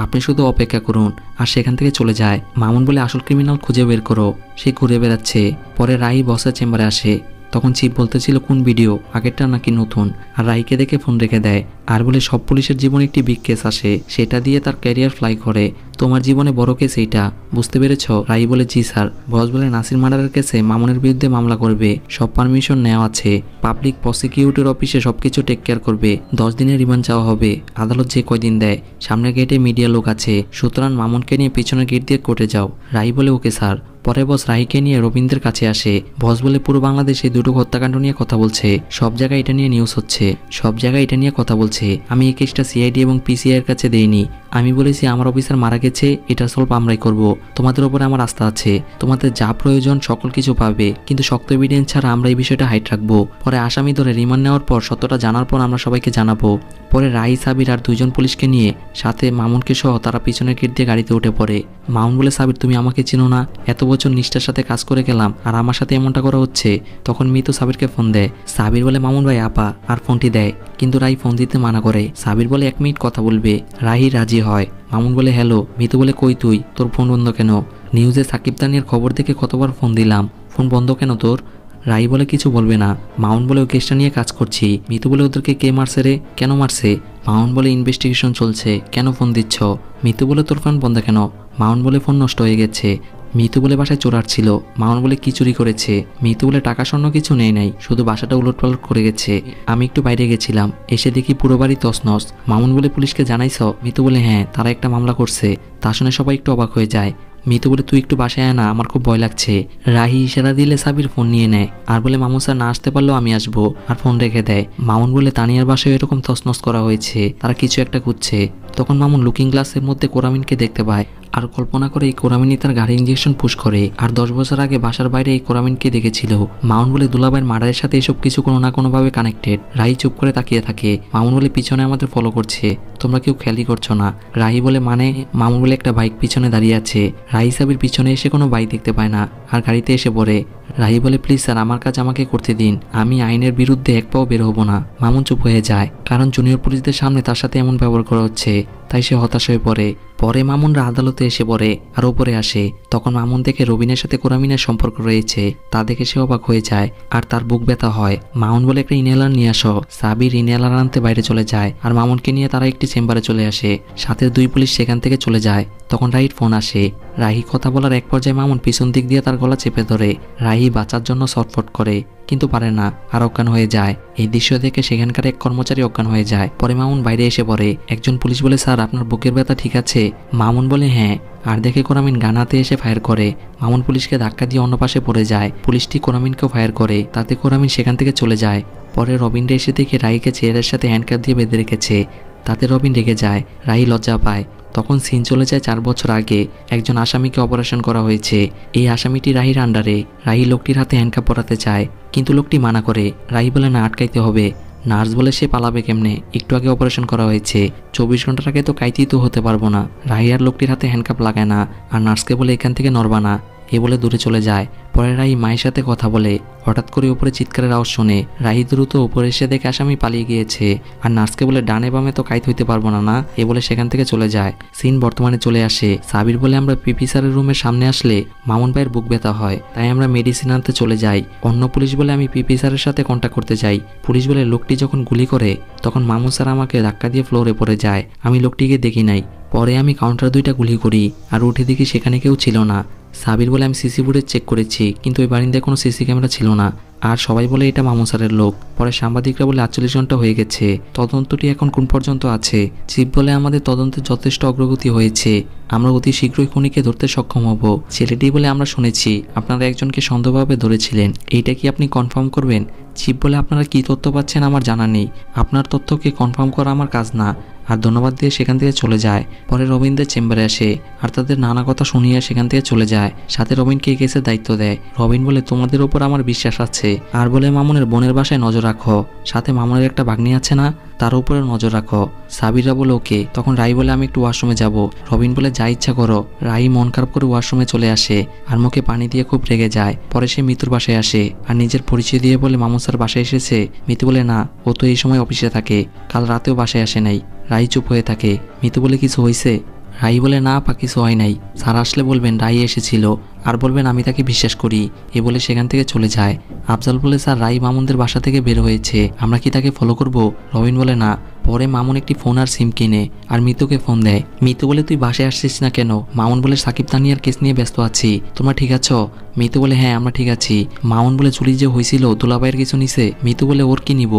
আপনি শুধু অপেক্ষা করুন। আর সেখান থেকে চলে যায়। মামুন বলে আসল ক্রিমিনাল খুঁজে বের করো। সে ঘুরে বেড়াচ্ছে। পরে রাহি বসের চেম্বারে আসে। তখন চিফ বলতেছিল কোন ভিডিও, আগেরটা নাকি নতুন। আর রাহিকে দেখে ফোন রেখে দেয়। আর বলে সব পুলিশের জীবনে একটি বিগ কেস আসে, সেটা দিয়ে তার ক্যারিয়ার ফ্লাই করে। তোমার জীবনে বড় কেস এইটা, বুঝতে পেরেছ? রাহি বলে জি স্যার। বস বলে নাসির মার্ডারের কেসে মামুনের বিরুদ্ধে মামলা করবে, সব পারমিশন নেওয়া আছে। পাবলিক প্রসিকিউটর অফিসে সবকিছু টেক কেয়ার করবে। 10 দিনের রিমান্ড চাওয়া হবে, আদালত যে কয়দিন দেয়। সামনের গেটে মিডিয়া লোক আছে, সুতরাং মামুনকে নিয়ে পিছনের গেট দিয়ে কোর্টে যাও। রাহি বলে ওকে স্যার। পরে বস রাহিকে নিয়ে রবীন্দ্রের কাছে আসে। বস বলে পুরো বাংলাদেশে দুটো হত্যাকাণ্ড নিয়ে কথা বলছে, সব জায়গায় এটা নিয়ে নিউজ হচ্ছে, সব জায়গায় এটা নিয়ে কথা বলছে। আমি এই কেসটা সিআইডি এবং পিসিআই এর কাছে দেইনি। আমি বলেছি আমার অফিসার মারা গেছে, এটা সলভ আমরাই করব। তোমাদের উপরে আমার আস্থা আছে, তোমাদের যা প্রয়োজন সকল কিছু পাবে, কিন্তু শক্ত এভিডেন্স ছাড়া আমরা এই বিষয়টা হাইড রাখবো। পরে আসামি ধরে রিমান্ড নেওয়ার পর সত্যটা জানার পর আমরা সবাইকে জানাবো। পরে রাহি, সাবির আর 2জন পুলিশকে নিয়ে সাথে মামুনকে সহ তারা পিছনের গেট দিয়ে গাড়িতে উঠে পড়ে। মামুন বলে সাবির তুমি আমাকে চিনো না, এত বছর নিষ্ঠার সাথে কাজ করে গেলাম আর আমার সাথে এমনটা করা হচ্ছে। তখন মিতু সাবিরকে ফোন দেয়। সাবির বলে মামুন ভাই আপা, আর ফোনটি দেয়। কিন্তু রাহি ফোন দিতে মানা করে। সাবির বলে 1 মিনিট কথা বলবে। রাহি রাজি হয়। মামুন বলে হ্যালো। মিতু বলে কই তুই, তোর ফোন বন্ধ কেন? নিউজে সাকিব তানিয়ার খবর দেখে কতবার ফোন দিলাম, ফোন বন্ধ কেন তোর? রাহি বলে কিছু বলবে না। মামুন বলে ওই কেসটা নিয়ে কাজ করছি। মিতু বলে ওদেরকে কে মারছে রে, কেন মারছে? মামুন বলে ইনভেস্টিগেশন চলছে, কেন ফোন দিচ্ছ? মিতু বলে তোর ফোন বন্ধ কেন? মামুন বলে ফোন নষ্ট হয়ে গেছে। মিতু বলে বাসায় চোর ছিল। মামুন বলে কি চুরি করেছে? মিতু বলে টাকা স্বর্ণ কিছু নেই নাই, শুধু বাসাটা উলটপালট করে গেছে। আমি একটু বাইরে গেছিলাম, এসে দেখি পুরো বাড়ি তছনছ। মামুন বলে পুলিশকে জানাইছ? মিতু বলে হ্যাঁ, তারা একটা মামলা করছে। তা শুনে সবাই একটু অবাক হয়ে যায়। মিতু বলে তুই একটু বাসায় আয় না, আমার খুব ভয় লাগছে। রাহি ইশারা দিলে সাবির ফোন নিয়ে নেয় আর বলে মামুন স্যার না আসতে পারলেও আমি আসবো, আর ফোন রেখে দেয়। মামুন বলে তানিয়ার বাসায় এরকম তছনছ করা হয়েছে, তারা কিছু একটা খুঁজছে। তখন মামুন লুকিং গ্লাসের মধ্যে কোরামিনকে দেখতে পায় আর কল্পনা করে এই কোরামিনই তার গাড়ি ইঞ্জেকশন পুশ করে। আর 10 বছর আগে বাসার বাইরে এই কোরামিনকে দেখেছিল। মামুন বলে দুলাভাইয়ের মার্ডারের সাথে এসব কিছু কোনো না কোনোভাবে কানেক্টেড। রাহি চুপ করে তাকিয়ে থাকে। মামুন বলে পিছনে আমাদের ফলো করছে, তোমরা কেউ খেয়ালই করছো না। রাহি বলে মানে? মামুন বলে একটা বাইক পিছনে দাঁড়িয়ে আছে। রাহি সাবির পিছনে এসে কোনো বাইক দেখতে পায় না আর গাড়িতে এসে পড়ে। রাহি বলে প্লিজ স্যার আমার কাজ আমাকে করতে দিন, আমি আইনের বিরুদ্ধে এক পাও বের হবো না। মামুন চুপ হয়ে যায়, কারণ জুনিয়র পুলিশদের সামনে তার সাথে এমন ব্যবহার করা হচ্ছে, তাই সে হতাশ হয়ে পড়ে। পরে মামুনরা আদালতে এসে পড়ে আর ওপরে আসে। তখন মামুন দেখে রবিনের সাথে কোরামিনের সম্পর্ক রয়েছে, তা দেখে সে অবাক হয়ে যায় আর তার বুক ব্যথা হয়। মামুন বলে একটা ইনহেলার নিয়ে আসো। সাবির ইনহেলার আনতে বাইরে চলে যায় আর মামুনকে নিয়ে তারা একটি চেম্বারে চলে আসে। সাথে 2 পুলিশ সেখান থেকে চলে যায়। তখন রাহির ফোন আসে। রাহি কথা বলার এক পর্যায়ে মামুন পিছন দিক দিয়ে তার গলা চেপে ধরে। রাহি বাঁচার জন্য ছটফট করে, কিন্তু পারে না আর অজ্ঞান হয়ে যায়। এই দৃশ্য দেখে সেখানকার এক কর্মচারী অজ্ঞান হয়ে যায়। পরে মামুন বাইরে এসে পড়ে। একজন পুলিশ বলে স্যার আপনার বুকের ব্যথা ঠিক আছে? মামুন বলে হ্যাঁ। আর দেখে কোরামিন গান হাতে এসে ফায়ার করে। মামুন পুলিশকে ধাক্কা দিয়ে অন্য পাশে পড়ে যায়। পুলিশটি কোরামিনকেও ফায়ার করে, তাতে কোরামিন সেখান থেকে চলে যায়। পরে রবিনরা এসে দেখে রাহিকে চেয়ারের সাথে হ্যান্ডকাপ দিয়ে বেঁধে রেখেছে, তাতে রবিন রেগে যায়। রাহি লজ্জা পায়। তখন সিন চলে যায় 4 বছর আগে। একজন আসামিকে অপারেশন করা হয়েছে। এই আসামিটি রাহির আন্ডারে। রাহি লোকটির হাতে হ্যান্ডকাপ পরাতে চায়, কিন্তু লোকটি মানা করে। রাহি বলে না, আটকাইতে হবে। নার্স বলে সে পালাবে কেমনে, একটু আগে অপারেশন করা হয়েছে, 24 ঘন্টার আগে তো কাইতেই তো হতে পারবো না। রাহি আর লোকটির হাতে হ্যান্ডকাপ লাগায় না আর নার্সকে বলে এখান থেকে নড়বা না, এ বলে দূরে চলে যায়। পরে রাহি মায়ের সাথে কথা বলে। হঠাৎ করে উপরে চিৎকারের আওয়াজ শুনে। রাহি দ্রুত উপরে এসে দেখে আসামি পালিয়ে গিয়েছে আর নার্সকে বলে ডানে বামে তো কাইত হইতে পারবো না, না এ বলে সেখান থেকে চলে যায়। সিন বর্তমানে চলে আসে। সাবির বলে আমরা পিপি স্যারের রুমের সামনে আসলে মামুন ভাইয়ের বুক ব্যথা হয়, তাই আমরা মেডিসিন আনতে চলে যাই। অন্য পুলিশ বলে আমি পিপি স্যারের সাথে কন্ট্যাক্ট করতে যাই। পুলিশ বলে লোকটি যখন গুলি করে তখন মামুন স্যার আমাকে ধাক্কা দিয়ে ফ্লোরে পড়ে যায়, আমি লোকটিকে দেখি নাই। পরে আমি কাউন্টার 2টা গুলি করি আর উঠে দেখি সেখানে কেউ ছিল না। সাবির বলে আমি সিসি ফুটেজ চেক করেছি, কিন্তু ওই বারিন্দায় কোনো সিসি ক্যামেরা ছিল না। আর সবাই বলে এটা মামুন স্যারের লোক। পরে সাংবাদিকরা বলে 48 ঘন্টা হয়ে গেছে, তদন্তটি এখন কোন পর্যন্ত আছে? চিফ বলে আমাদের তদন্তে যথেষ্ট অগ্রগতি হয়েছে, আমরা অতি শীঘ্রই খুনিকে ধরতে সক্ষম হব। ছেলেটি বলে আমরা শুনেছি আপনারা একজনকে সন্দেহভাবে ধরেছিলেন, এইটা কি আপনি কনফার্ম করবেন? চিফ বলে আপনারা কি তথ্য পাচ্ছেন আমার জানা নেই, আপনার তথ্যকে কনফার্ম করা আমার কাজ না। আর ধন্যবাদ দিয়ে সেখান থেকে চলে যায়। পরে রবিনদের চেম্বারে আসে আর তাদের নানা কথা শুনিয়ে সেখান থেকে চলে যায়। সাথে রবিনকে এই কেসের দায়িত্ব দেয়। রবিন বলে তোমাদের উপর আমার বিশ্বাস আছে, আর বলে মামুনের বোনের বাসায় নজর রাখো, সাথে মামুনের একটা ভাগ্নি আছে না, তার উপরে নজর রাখো। সাবিরা বলে ওকে। তখন রাই বলে আমি একটু ওয়াশরুমে যাব। রবিন বলে যা ইচ্ছা করো। রাই মন খারাপ করে ওয়াশরুমে চলে আসে আর মুখে পানি দিয়ে খুব রেগে যায়। পরে সে মিতুর বাসায় আসে আর নিজের পরিচয় দিয়ে বলে মামুন স্যার বাসায় এসেছে। মিতু বলে না, ও তো এই সময় অফিসে থাকে, কাল রাতেও বাসায় আসে নাই। রাই চুপ হয়ে থাকে। মিতু বলে কিছু হয়েছে? রাই বলে না আপা, কিছু হয় নাই, স্যার আসলে বলবেন রাই এসেছিল আর বলবেন আমি তাকে বিশ্বাস করি। এ বলে সেখান থেকে চলে যায়। আফজাল বলে স্যার রাই মামুনদের বাসা থেকে বের হয়েছে, আমরা কি তাকে ফলো করব? রবিন বলে না। পরে মামুন একটি ফোন আর সিম কিনে আর মিতুকে ফোন দেয়। মিতু বলে তুই বাসায় আসছিস না কেন? মামুন বলে সাকিব তানিয়ার কেস নিয়ে ব্যস্ত আছি, তোমরা ঠিক আছো? মিতু বলে হ্যাঁ আমরা ঠিক আছি। মামুন বলে চুরি যে হয়েছিল দুলাভাইয়ের কিছু নিছে? মিতু বলে ওর কি নিব?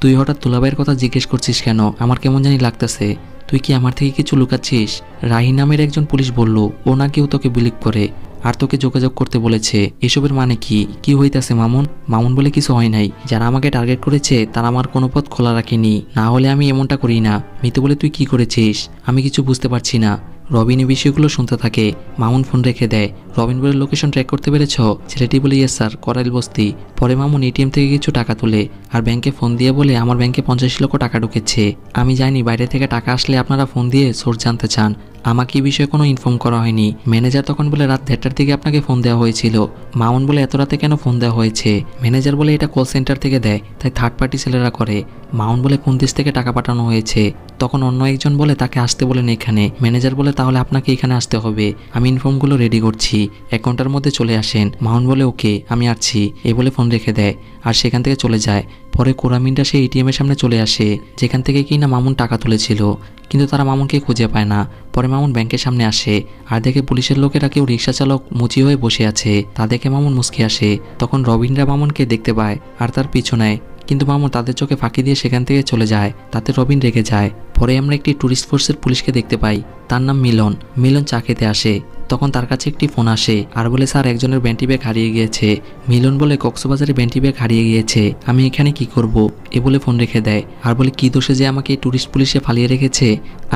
তুই হঠাৎ দুলাভাইয়ের কথা জিজ্ঞেস করছিস কেন? আমার কেমন জানি লাগতেছে। তুই কি আমার থেকে কিছু লুকাচ্ছিস? রাহি নামের একজন পুলিশ বলল ও নাকিও তোকে বিলিভ করে আর তোকে যোগাযোগ করতে বলেছে। এসবের মানে কি? কি হইতাছে মামুন? মামুন বলে কিছু হয় নাই, যারা আমাকে টার্গেট করেছে তারা আমার কোনো পথ খোলা রাখেনি, না হলে আমি এমনটা করি না। মিতু বলে তুই কি করেছিস? আমি কিছু বুঝতে পারছি না। রবিন এই বিষয়গুলো শুনতে থাকে। মামুন ফোন রেখে দেয়। রবিন বলে লোকেশন ট্র্যাক করতে পেরেছ? ছেলেটি বলে ইয়েস স্যার, করাইল বস্তি। পরে মামুন এটিএম থেকে কিছু টাকা তোলে আর ব্যাংকে ফোন দিয়ে বলে আমার ব্যাংকে 50 লক্ষ টাকা ঢুকেছে। আমি জানি বাইরে থেকে টাকা আসলে আপনারা ফোন দিয়ে সোর্স জানতে চান, আমাকে এই বিষয়ে কোনো ইনফর্ম করা হয়নি। ম্যানেজার তখন বলে রাত 1:30টার দিকে আপনাকে ফোন দেওয়া হয়েছিল। মামুন বলে এত রাতে কেন ফোন দেওয়া হয়েছে? ম্যানেজার বলে এটা কল সেন্টার থেকে দেয়, তাই থার্ড পার্টি ছেলেরা করে। মামুন বলে কোন দেশ থেকে টাকা পাঠানো হয়েছে? তখন অন্য একজন বলে তাকে আসতে বলেন এখানে। ম্যানেজার বলে তাহলে আপনাকে এখানে আসতে হবে, আমি ইনফর্মগুলো রেডি করছি, 1 ঘন্টার মধ্যে চলে আসেন। মামুন বলে ওকে আমি আসছি, এ বলে ফোন রেখে দেয় আর সেখান থেকে চলে যায়। পরে কোরামিনটা সেই এটিএমের সামনে চলে আসে যেখান থেকে কিনা মামুন টাকা তুলেছিল, কিন্তু তারা মামুনকে খুঁজে পায় না। পরে মামুন ব্যাংকের সামনে আসে আর দেখে পুলিশের লোকেরা কেউ রিক্সা চালক মুচি হয়ে বসে আছে। তা দেখে মামুন মুচকি আসে। তখন রবিনরা মামুনকে দেখতে পায় আর তার পিছু নেয়, কিন্তু মামুন তাদের চোখে ফাঁকি দিয়ে সেখান থেকে চলে যায়। তাতে রবিন রেগে যায়। পরে আমরা একটি ট্যুরিস্ট ফোর্সের পুলিশকে দেখতে পাই, তার নাম মিলন। মিলন চা খেতে আসে। তখন তার কাছে একটি ফোন আসে আর বলে স্যার একজনের ব্যান্টি ব্যাগ হারিয়ে গিয়েছে। মিলন বলে কক্সবাজারে ব্যান্টি ব্যাগ হারিয়ে গিয়েছে, আমি এখানে কি করব? এ বলে ফোন রেখে দেয় আর বলে কি দোষে যে আমাকে ট্যুরিস্ট পুলিশে ফালিয়ে রেখেছে,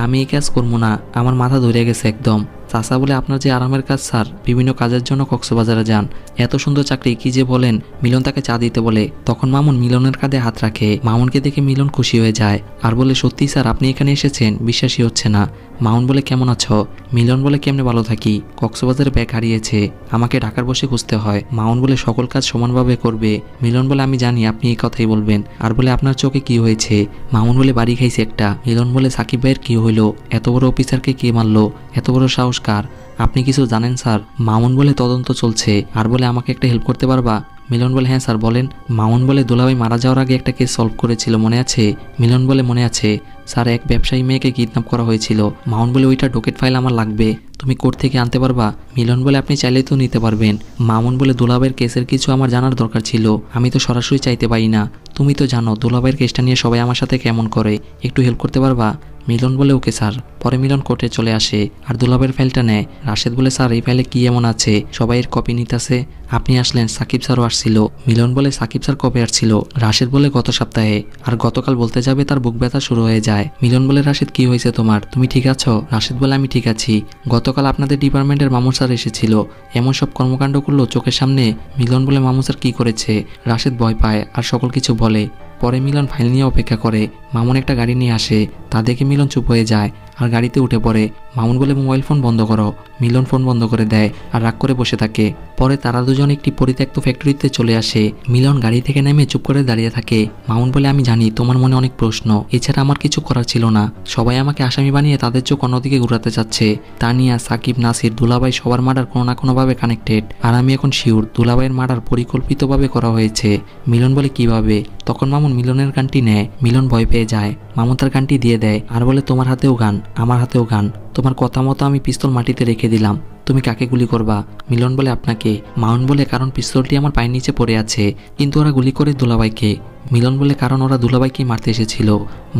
আমি এই কাজ করবো না, আমার মাথা ধরে গেছে একদম। চাচা বলে আপনার যে আরামের কাজ স্যার, বিভিন্ন কাজের জন্য কক্সবাজারে যান, এত সুন্দর চাকরি কি যে বলেন। মিলন তাকে চা দিতে বলে। তখন মামুন মিলনের কাঁধে হাত রাখে। মামুনকে দেখে মিলন খুশি হয়ে যায় আর বলে সত্যি স্যার আপনি এখানে এসেছেন, বিশ্বাসই হচ্ছে না। মামুন বলে কেমন আছো? মিলন বলে কেমনে ভালো থাকি, কক্সবাজারে ব্যাগ হারিয়েছে, আমাকে ঢাকার বসে খুঁজতে হয়। মামুন বলে সকল কাজ সমানভাবে করবে। মিলন বলে আমি জানি আপনি এই কথাই বলবেন, আর বলে আপনার চোখে কি হয়েছে? মামুন বলে বাড়ি খাইছে একটা। মিলন বলে সাকিব ভাইয়ের কি হইলো? এত বড় অফিসারকে কে মারলো? এত বড় সাহস কার? আপনি কিছু জানেন স্যার? মামুন বলে তদন্ত চলছে, আর বলে আমাকে একটা হেল্প করতে পারবা? মিলন বলে হ্যাঁ স্যার বলেন। মামুন বলে দুলাভাই মারা যাওয়ার আগে একটা কেস সলভ করেছিল, মনে আছে? মিলন বলে মনে আছে স্যার, এক ব্যবসায়ী মেয়েকে কিডন্যাপ করা হয়েছিল। মামুন বলে ওইটা ডকেট ফাইল আমার লাগবে, তুমি কোর্ট থেকে আনতে পারবা? মিলন বলে আপনি চাইলেই তো নিতে পারবেন। মামুন বলে দুলাভাইয়ের কেসের কিছু আমার জানার দরকার ছিল, আমি তো সরাসরি চাইতে পারি না, তুমি তো জানো দুলাভাইয়ের কেসটা নিয়ে সবাই আমার সাথে কেমন করে, একটু হেল্প করতে পারবা? মিলন বলে ওকে স্যার। পরে মিলন কোর্টে চলে আসে আর দুলাভাইয়ের ফাইলটা নেয়। রাশেদ বলে স্যার এই ফাইলে কি এমন আছে, সবাই এর কপি নিতেছে, আপনি আসলেন, সাকিব স্যারও আসছিল। মিলন বলে সাকিব স্যার কবে আসছিল? রাশেদ বলে গত সপ্তাহে, আর গতকাল বলতে যাবে তার বুক ব্যথা শুরু হয়ে যায়। মিলন বলে রাশেদ কি হয়েছে তোমার, তুমি ঠিক আছো? রাশেদ বলে আমি ঠিক আছি, গতকাল আপনাদের ডিপার্টমেন্টের মামুন স্যার এসেছিল, এমন সব কর্মকাণ্ড করলো চোখের সামনে। মিলন বলে মামুন স্যার কি করেছে? রাশেদ ভয় পায় আর সকল কিছু বলে। পরে মিলন ফাইল নিয়ে অপেক্ষা করে। মামুন একটা গাড়ি নিয়ে আসে, তা দেখে মিলন চুপ হয়ে যায় আর গাড়িতে উঠে পড়ে। মামুন বলে মোবাইল ফোন বন্ধ করো। মিলন ফোন বন্ধ করে দেয় আর রাগ করে বসে থাকে। পরে তারা দুজন একটি পরিত্যক্ত ফ্যাক্টরিতে চলে আসে। মিলন গাড়ি থেকে নেমে চুপ করে দাঁড়িয়ে থাকে। মামুন বলে আমি জানি তোমার মনে অনেক প্রশ্ন, এছাড়া আমার কিছু করার ছিল না, সবাই আমাকে আসামি বানিয়ে তাদের চোখ অন্যদিকে ঘুরাতে চাচ্ছে। তানিয়া, সাকিব, নাসির, দুলাভাই সবার মার্ডার কোনো না কোনোভাবে কানেক্টেড, আর আমি এখন শিওর দুলাভাইয়ের মার্ডার পরিকল্পিতভাবে করা হয়েছে। মিলন বলে কিভাবে? তখন মামুন মিলনের গানটি নেয়। মিলন ভয় পেয়ে যায়। মামুন তার গানটি দিয়ে দেয় আর বলে তোমার হাতেও গান, আমার হাতেও গান, তোমার কথা মতো আমি পিস্তল মাটিতে রেখে দিলাম, তুমি কাকে গুলি করবা? মিলন বলে আপনাকে। মাউন বলে কারণ পিস্তলটি আমার পায়ের নিচে পড়ে আছে। কিন্তু ওরা গুলি করে দুলাভাইকে। মিলন বলে কারণ ওরা দুলাভাইকে মারতে এসেছিল।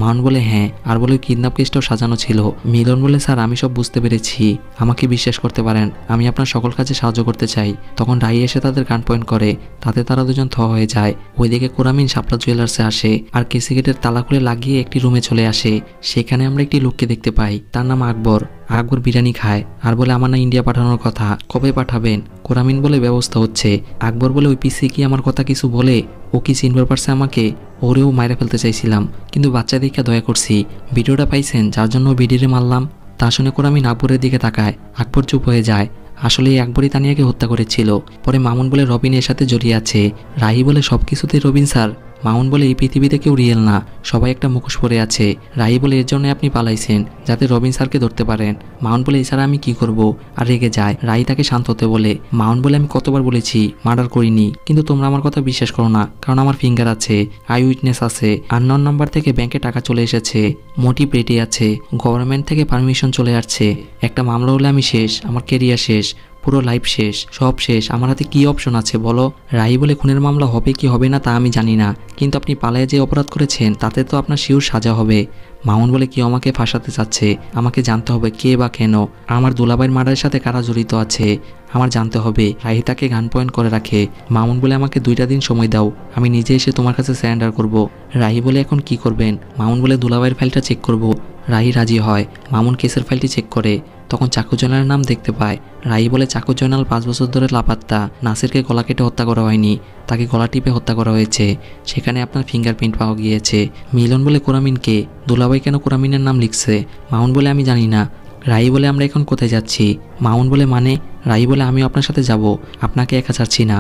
মাউন বলে হ্যাঁ, আর বলে কিডন্যাপ কেসটাও সাজানো ছিল। মিলন বলে স্যার আমি সব বুঝতে পেরেছি, আমাকে বিশ্বাস করতে পারেন, আমি আপনার সকল কাজে সাহায্য করতে চাই। তখন রাই এসে তাদের গান পয়েন্ট করে, তাতে তারা দুজন থ হয়ে যায়। ওইদিকে কোরামিন শাপলা জুয়েলার্সে আসে আর কেসি গেটের তালা খুলে লাগিয়ে একটি রুমে চলে আসে। সেখানে আমরা একটি লোককে দেখতে পাই, তার নাম আকবর। আকবর বিরিয়ানি খায় আর বলে আমার না ইন্ডিয়া পাঠানোর কথা, কবে পাঠাবেন? কোরামিন বলে ব্যবস্থা হচ্ছে। আকবর বলে ওই পিসি কি আমার কথা কিছু বলে? ও কি চিনবার পারছে আমাকে? ওরেও মাইরে ফেলতে চাইছিলাম, কিন্তু বাচ্চা দেখে দয়া করছি। ভিডিওটা পাইছেন যার জন্য ভিডিওরে মারলাম। তা শুনে কোরামিন আকবরের দিকে তাকায়। আকবর চুপ হয়ে যায়। আসলে এই আকবরই তানিয়াকে হত্যা করেছিল। পরে মামুন বলে রবিন এর সাথে জড়িয়ে আছে। রাহি বলে সবকিছুতেই রবিন স্যার। মামুন বলে এই পৃথিবীতে কেউ রিয়েল না, সবাই একটা মুখোশ পরে আছে। রাহি বলে এর জন্য আপনি পালাইছেন যাতে রবিন স্যারকে ধরতে পারেন। মাউন বলে এছাড়া আমি কি করব? আর রেগে যায়। রাহি তাকে শান্ত হতে বলে। মাউন বলে আমি কতবার বলেছি মার্ডার করিনি, কিন্তু তোমরা আমার কথা বিশ্বাস করো না, কারণ আমার ফিঙ্গার আছে, আই উইটনেস আছে, আননোন নাম্বার থেকে ব্যাংকে টাকা চলে এসেছে, মোটিভ রেডি আছে, গভর্নমেন্ট থেকে পারমিশন চলে আসছে। একটা মামলা হলে আমি শেষ, আমার কেরিয়ার শেষ, পুরো লাইফ শেষ, সব শেষ। আমার হাতে কি অপশন আছে বলো? রাহি বলে খুনের মামলা হবে কি হবে না তা আমি জানি না, কিন্তু আপনি পালায়ে যে অপরাধ করেছেন তাতে তো আপনার শিওর সাজা হবে। মামুন বলে কেউ আমাকে ফাঁসাতে চাচ্ছে, আমাকে জানতে হবে কে বা কেন, আমার দুলাভাইয়ের মার্ডারের সাথে কারা জড়িত আছে, আমার জানতে হবে। রাহি তাকে গান পয়েন্ট করে রাখে। মামুন বলে আমাকে 2টা দিন সময় দাও, আমি নিজে এসে তোমার কাছে সারেন্ডার করব। রাহি বলে এখন কি করবেন? মামুন বলে দুলাভাইয়ের ফাইলটা চেক করব। রাহি রাজি হয়। মামুন কেসের ফাইলটি চেক করে, তখন চাকু জয়নালের নাম দেখতে পায়। রাহি বলে চাকু জয়নাল 5 বছর ধরে লাপাত্তা। নাসিরকে গলা কেটে হত্যা করা হয়নি, তাকে গলা টিপে হত্যা করা হয়েছে। সেখানে আপনার ফিঙ্গারপ্রিন্ট পাওয়া গিয়েছে। মিলন বলে কোরামিনকে। দুলাভাই কেন কোরামিনের নাম লিখছে? মাউন বলে আমি জানি না। রাহি বলে আমরা এখন কোথায় যাচ্ছি? মাউন বলে মানে? রাহি বলে আমিও আপনার সাথে যাব, আপনাকে একা ছাড়ছি না।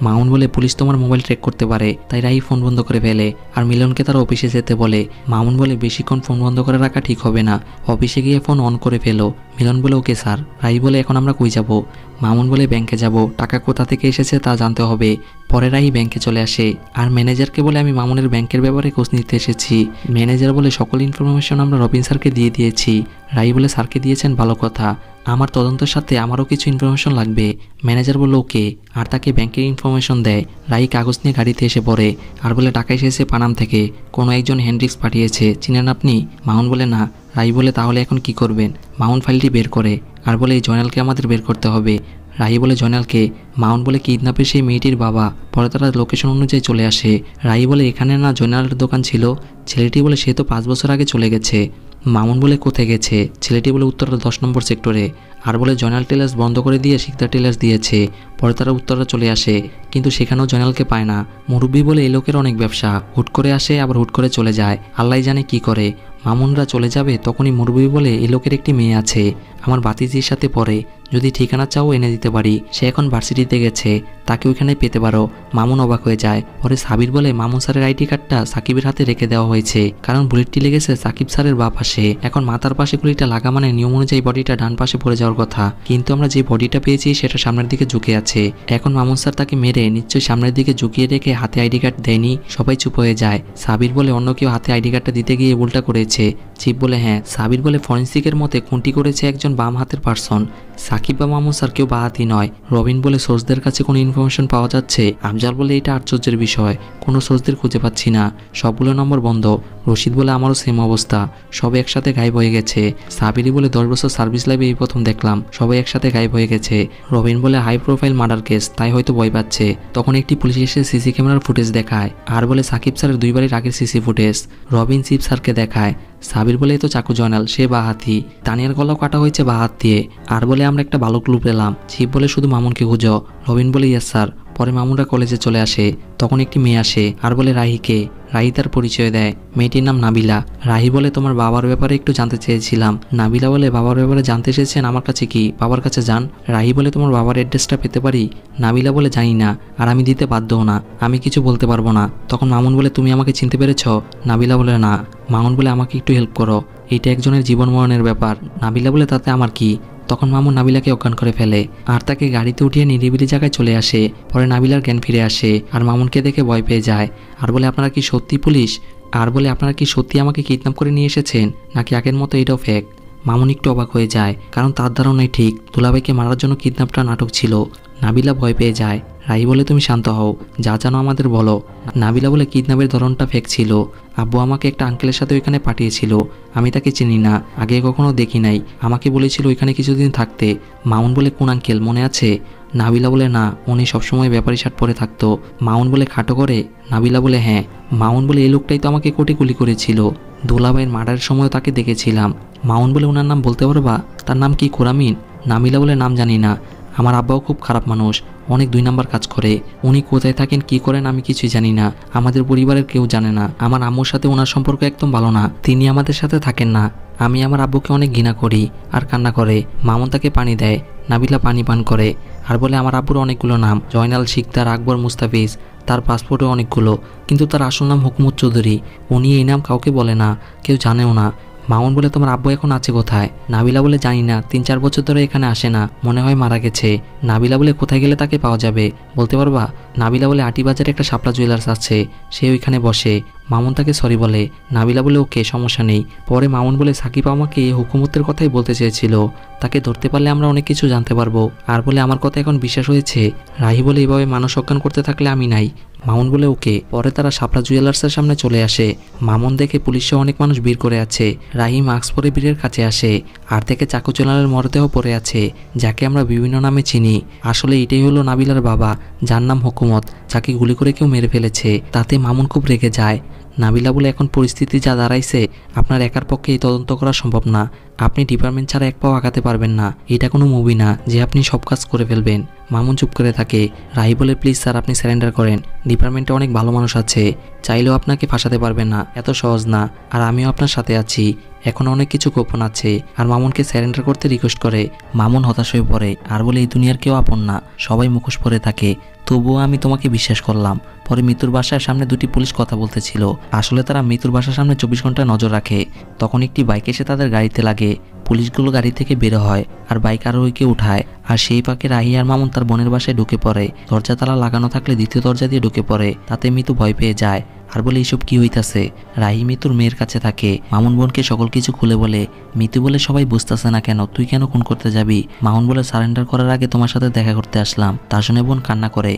মাউন বলে পুলিশ তোমার মোবাইল ট্র্যাক করতে পারে, তাই রাহি ফোন বন্ধ করে ফেলে আর মিলনকে তার অফিসে যেতে বলে। মামুন বলে বেশিক্ষণ ফোন বন্ধ করে রাখা ঠিক হবে না, অফিসে গিয়ে ফোন অন করে ফেলো। মিলন বলে ওকে স্যার। রাহি বলে এখন আমরা কই যাব? মামুন বলে ব্যাংকে যাব, টাকা কোথা থেকে এসেছে তা জানতে হবে। পরে রাহি ব্যাংকে চলে আসে আর ম্যানেজারকে বলে আমি মামুনের ব্যাংকের ব্যাপারে খোঁজ নিতে এসেছি। ম্যানেজার বলে সকল ইনফরমেশন আমরা রবিন স্যারকে দিয়ে দিয়েছি। রাহি বলে স্যারকে দিয়েছেন ভালো কথা, আমার তদন্তের সাথে আমারও কিছু ইনফরমেশন লাগবে। ম্যানেজার বলল ওকে, আর তাকে ব্যাংকের ইনফরমেশন দেয়। রাহি কাগজ নিয়ে গাড়িতে এসে পড়ে আর বলে টাকা এসেছে পানাম থেকে, কোনো একজন হ্যান্ড্রিক্স পাঠিয়েছে, চিনেন আপনি? মাউন বলে না। রাহি বলে তাহলে এখন কি করবেন? মাউন ফাইলটি বের করে আর বলে এই জয়নালকে আমাদের বের করতে হবে। রাহি বলে জয়নালকে? মাউন বলে কিডন্যাপের সেই মেয়েটির বাবা। পরে তারা লোকেশন অনুযায়ী চলে আসে। রাহি বলে এখানে না জয়নালের দোকান ছিল? ছেলেটি বলে সে তো 5 বছর আগে চলে গেছে। মামুন বলে কোথায় গেছে? ছেলেটি বলে উত্তরা 10 নম্বর সেক্টরে। আর বলে জয়নাল টেলার্স বন্ধ করে দিয়ে শিকদার টেলার্স দিয়েছে। পরে তারা উত্তরা চলে আসে, কিন্তু সেখানেও জয়নালকে পায় না। মুরব্বী বলে এই লোকের অনেক ব্যবসা, হুট করে আসে আবার হুট করে চলে যায়, আল্লাহ জানে কি করে। মামুনরা চলে যাবে তখনই মুরব্বী বলে এই লোকের একটি মেয়ে আছে, আমার ভাতিজির সাথে পড়ে, যদি ঠিকানা চাও এনে দিতে পারি, সে এখন ভার্সিটিতে গেছে, তাকে ওইখানে পেতে পারো। মামুন অবাক হয়ে যায়। পরে সাবির বলে মামুন স্যারের আইডি কার্ডটা সাকিবের হাতে রেখে দেওয়া হয়েছে, কারণ বুলেটটি লেগেছে সাকিব স্যারের বাঁ পাশে। এখন মাথার পাশে গুলিটা লাগা মানে নিয়ম অনুযায়ী বডিটা ডান পাশে পড়ে যাওয়ার কথা, কিন্তু আমরা যে বডিটা পেয়েছি সেটা সামনের দিকে ঝুঁকে আছে। এখন মামুন স্যার তাকে মেরে নিশ্চয়ই সামনের দিকে ঝুঁকিয়ে রেখে হাতে আইডি কার্ড দেয়নি। সবাই চুপ হয়ে যায়। সাবির বলে অন্য কেউ হাতে আইডি কার্ডটা দিতে গিয়ে উল্টা করেছে। চিপ বলে হ্যাঁ। সাবির বলে ফরেন্সিকের মতে খুনটি করেছে একজন বাম হাতের পার্সন, সাকিব বা মামুন স্যার কেউ বাঁ হাতি নয়। রবিন বলে সোর্সদের কাছে কোনো ইনফরমেশন পাওয়া যাচ্ছে? আফজাল বলে এটা আশ্চর্যের বিষয়, কোনো সোর্সদের খুঁজে পাচ্ছি না, সবগুলো নম্বর বন্ধ। রশিদ বলে আমারও সেম অবস্থা, সবাই একসাথে গায়েব হয়ে গেছে। সাবিরি বলে 10 বছর সার্ভিস লাইফে এই প্রথম দেখলাম সবাই একসাথে গায়েব হয়ে গেছে। রবিন বলে হাই প্রোফাইল মার্ডার কেস, তাই হয়তো ভয় পাচ্ছে। তখন একটি পুলিশ এসে সিসি ক্যামেরার ফুটেজ দেখায় আর বলে সাকিব স্যারের 2 বারের আগের সিসি ফুটেজ। রবিন চিপ স্যারকে দেখায়। সাবির বলে তো চাকু জয়নাল, সে বাঁ হাতি, তানিয়ার গলাও কাটা হয়েছে বাঁ হাত দিয়ে। আর বলে আমরা একটা ভালো ক্লু পেলাম। চিপ বলে শুধু মামুনকে খুঁজো। রবিন বলে ইয়েস স্যার। পরে মামুনরা কলেজে চলে আসে, তখন একটি মেয়ে আসে আর বলে রাহিকে। রাহি তার পরিচয় দেয়, মেয়েটির নাম নাবিলা। রাহি বলে তোমার বাবার ব্যাপারে একটু জানতে চেয়েছিলাম। নাবিলা বলে বাবার ব্যাপারে জানতে এসেছেন আমার কাছে কি? বাবার কাছে যান। রাহি বলে তোমার বাবার অ্যাড্রেসটা পেতে পারি? নাবিলা বলে জানি না, আর আমি দিতে বাধ্যও না, আমি কিছু বলতে পারবো না। তখন মামুন বলে তুমি আমাকে চিনতে পেরেছ? নাবিলা বলে না। মামুন বলে আমাকে একটু হেল্প করো, এটা একজনের জীবন মরণের ব্যাপার। নাবিলা বলে তাতে আমার কি? তখন মামুন নাবিলাকে অজ্ঞান করে ফেলে আর তাকে গাড়িতে উঠিয়ে নিরিবিলি জায়গায় চলে আসে। পরে নাবিলার জ্ঞান ফিরে আসে আর মামুনকে দেখে ভয় পেয়ে যায় আর বলে আপনারা কি সত্যি পুলিশ? আর বলে আপনারা কি সত্যি আমাকে কিডন্যাপ করে নিয়ে এসেছেন, নাকি আগের মতো এটাও ফেক? মামুন একটু অবাক হয়ে যায়, কারণ তার ধারণাই ঠিক দুলাভাইকে মারার জন্য কিডন্যাপটা নাটক ছিল। নাবিলা ভয় পেয়ে যায়। রাহি বলে, তুমি শান্ত হও, যা জানো আমাদের বলো। নাবিলা বলে, কিডন্যাপের ধরনটা ফেক ছিল। আব্বু আমাকে একটা আঙ্কেলের সাথে ওইখানে পাঠিয়েছিল। আমি তাকে চিনি না, আগে কখনো দেখি নাই। আমাকে বলেছিল ওইখানে কিছুদিন থাকতে। মামুন বলে, কোন আঙ্কেল, মনে আছে? নাবিলা বলে, না, উনি সবসময় ব্যাপারী শার্ট পরে থাকতো। মামুন বলে, খাটো করে? নাবিলা বলে, হ্যাঁ। মামুন বলে, এই লোকটাই তো আমাকে কোটি গুলি করেছিল। দুলাভাইয়ের মার্ডারের সময়ও তাকে দেখেছিলাম। মামুন বলে, ওনার নাম বলতে পারবা? তার নাম কি খোরামিন? নাবিলা বলে, নাম জানি না। আমার আব্বাও খুব খারাপ মানুষ, অনেক 2 নাম্বার কাজ করে। উনি কোথায় থাকেন, কি করেন আমি কিছুই জানি না। আমাদের পরিবারের কেউ জানে না। আমার আম্মুর সাথে ওনার সম্পর্ক একদম ভালো না। তিনি আমাদের সাথে থাকেন না। আমি আমার আব্বুকে অনেক ঘৃণা করি। আর কান্না করে। মামুন তাকে পানি দেয়। নাবিলা পানি পান করে আর বলে, আমার আব্বুর অনেকগুলো নাম, জয়নাল, শিকদার, আকবর, মুস্তাফিজ। তার পাসপোর্টে অনেকগুলো, কিন্তু তার আসল নাম হুকুমত চৌধুরী। উনি এই নাম কাউকে বলে না, কেউ জানেও না। মামুন বলে, তোমার আব্বু এখন আছে কোথায়? নাবিলা বলে, জানি না, 3-4 বছর ধরে এখানে আসে না, মনে হয় মারা গেছে। নাবিলা বলে, কোথায় গেলে তাকে পাওয়া যাবে, বলতে পারবা? নাবিলা বলে, আটিবাজারে একটা শাপলা জুয়েলার্স আছে, সে ওইখানে বসে। মামুন তাকে সরি বলে। নাবিলা বলে, ওকে, সমস্যা নেই। পরে মামুন বলে, সাকিব আমাকে হুকুমতের কথাই বলতে চেয়েছিল, তাকে ধরতে পারলে আমরা অনেক কিছু জানতে পারবো। আর বলে, আমার কথা এখন বিশ্বাস হয়েছে? রাহি বলে, এইভাবে মানুষ অজ্ঞান করতে থাকলে আমি নাই। মামুন বলে, ওকে। পরে তারা শাপলা জুয়েলার্সের সামনে চলে আসে। মামুন দেখে পুলিশে অনেক মানুষ ভিড় করে আছে। রাহি মাস্ক পরে ভিড়ের কাছে আসে আর দেখে চাকু জোনালের মরদেহ পড়ে আছে, যাকে আমরা বিভিন্ন নামে চিনি। আসলে এটাই হলো নাবিলার বাবা, যার নাম হুকুমত, যাকে গুলি করে কেউ মেরে ফেলেছে। তাতে মামুন খুব রেগে যায়। নাবিলা বলে, এখন পরিস্থিতি যা দাঁড়াইছে, আপনার একার পক্ষে এই তদন্ত করা সম্ভব না। আপনি ডিপার্টমেন্ট ছাড়া এক পাও আগাতে পারবেন না। এটা কোনো মুভি না যে আপনি সব কাজ করে ফেলবেন। মামুন চুপ করে থাকে। রাহি বলে, প্লিজ স্যার, আপনি সারেন্ডার করেন। ডিপার্টমেন্টে অনেক ভালো মানুষ আছে, চাইলেও আপনাকে ফাঁসাতে পারবেন না, এত সহজ না। আর আমিও আপনার সাথে আছি, এখন অনেক কিছু গোপন আছে। আর মামুনকে সারেন্ডার করতে রিকোয়েস্ট করে। মামুন হতাশ হয়ে পড়ে আর বলে, এই দুনিয়ার কেউ আপন না, সবাই মুখোশ পরে থাকে। তবুও আমি তোমাকে বিশ্বাস করলাম। পরে মৃত্যুর বাসার সামনে 2টি পুলিশ কথা বলতেছিল। আসলে তারা মৃত্যুর বাসার সামনে 24 ঘন্টা নজর রাখে। তখন একটি বাইক এসে তাদের গাড়িতে লাগে। পুলিশগুলো গাড়ি থেকে বের হয় আর বাইক আরোহীকে উঠায়। আর সেই পাকে রাহি আর মামুন তার বোনের বাসায় ঢুকে পড়ে। দরজা তালা লাগানো থাকলে দ্বিতীয় দরজা দিয়ে ঢুকে পড়ে। তাতে মৃত্যু ভয় পেয়ে যায় আর বলে, এইসব কি হইতাছে? রাহি মৃত্যুর মেয়ের কাছে থাকে। মামুন বোনকে সকল কিছু খুলে বলে। মৃত্যু বলে, সবাই বুঝতেছে না কেন, তুই কেন খুন করতে যাবি? মামুন বলে, সারেন্ডার করার আগে তোমার সাথে দেখা করতে আসলাম। তার শুনে বোন কান্না করে।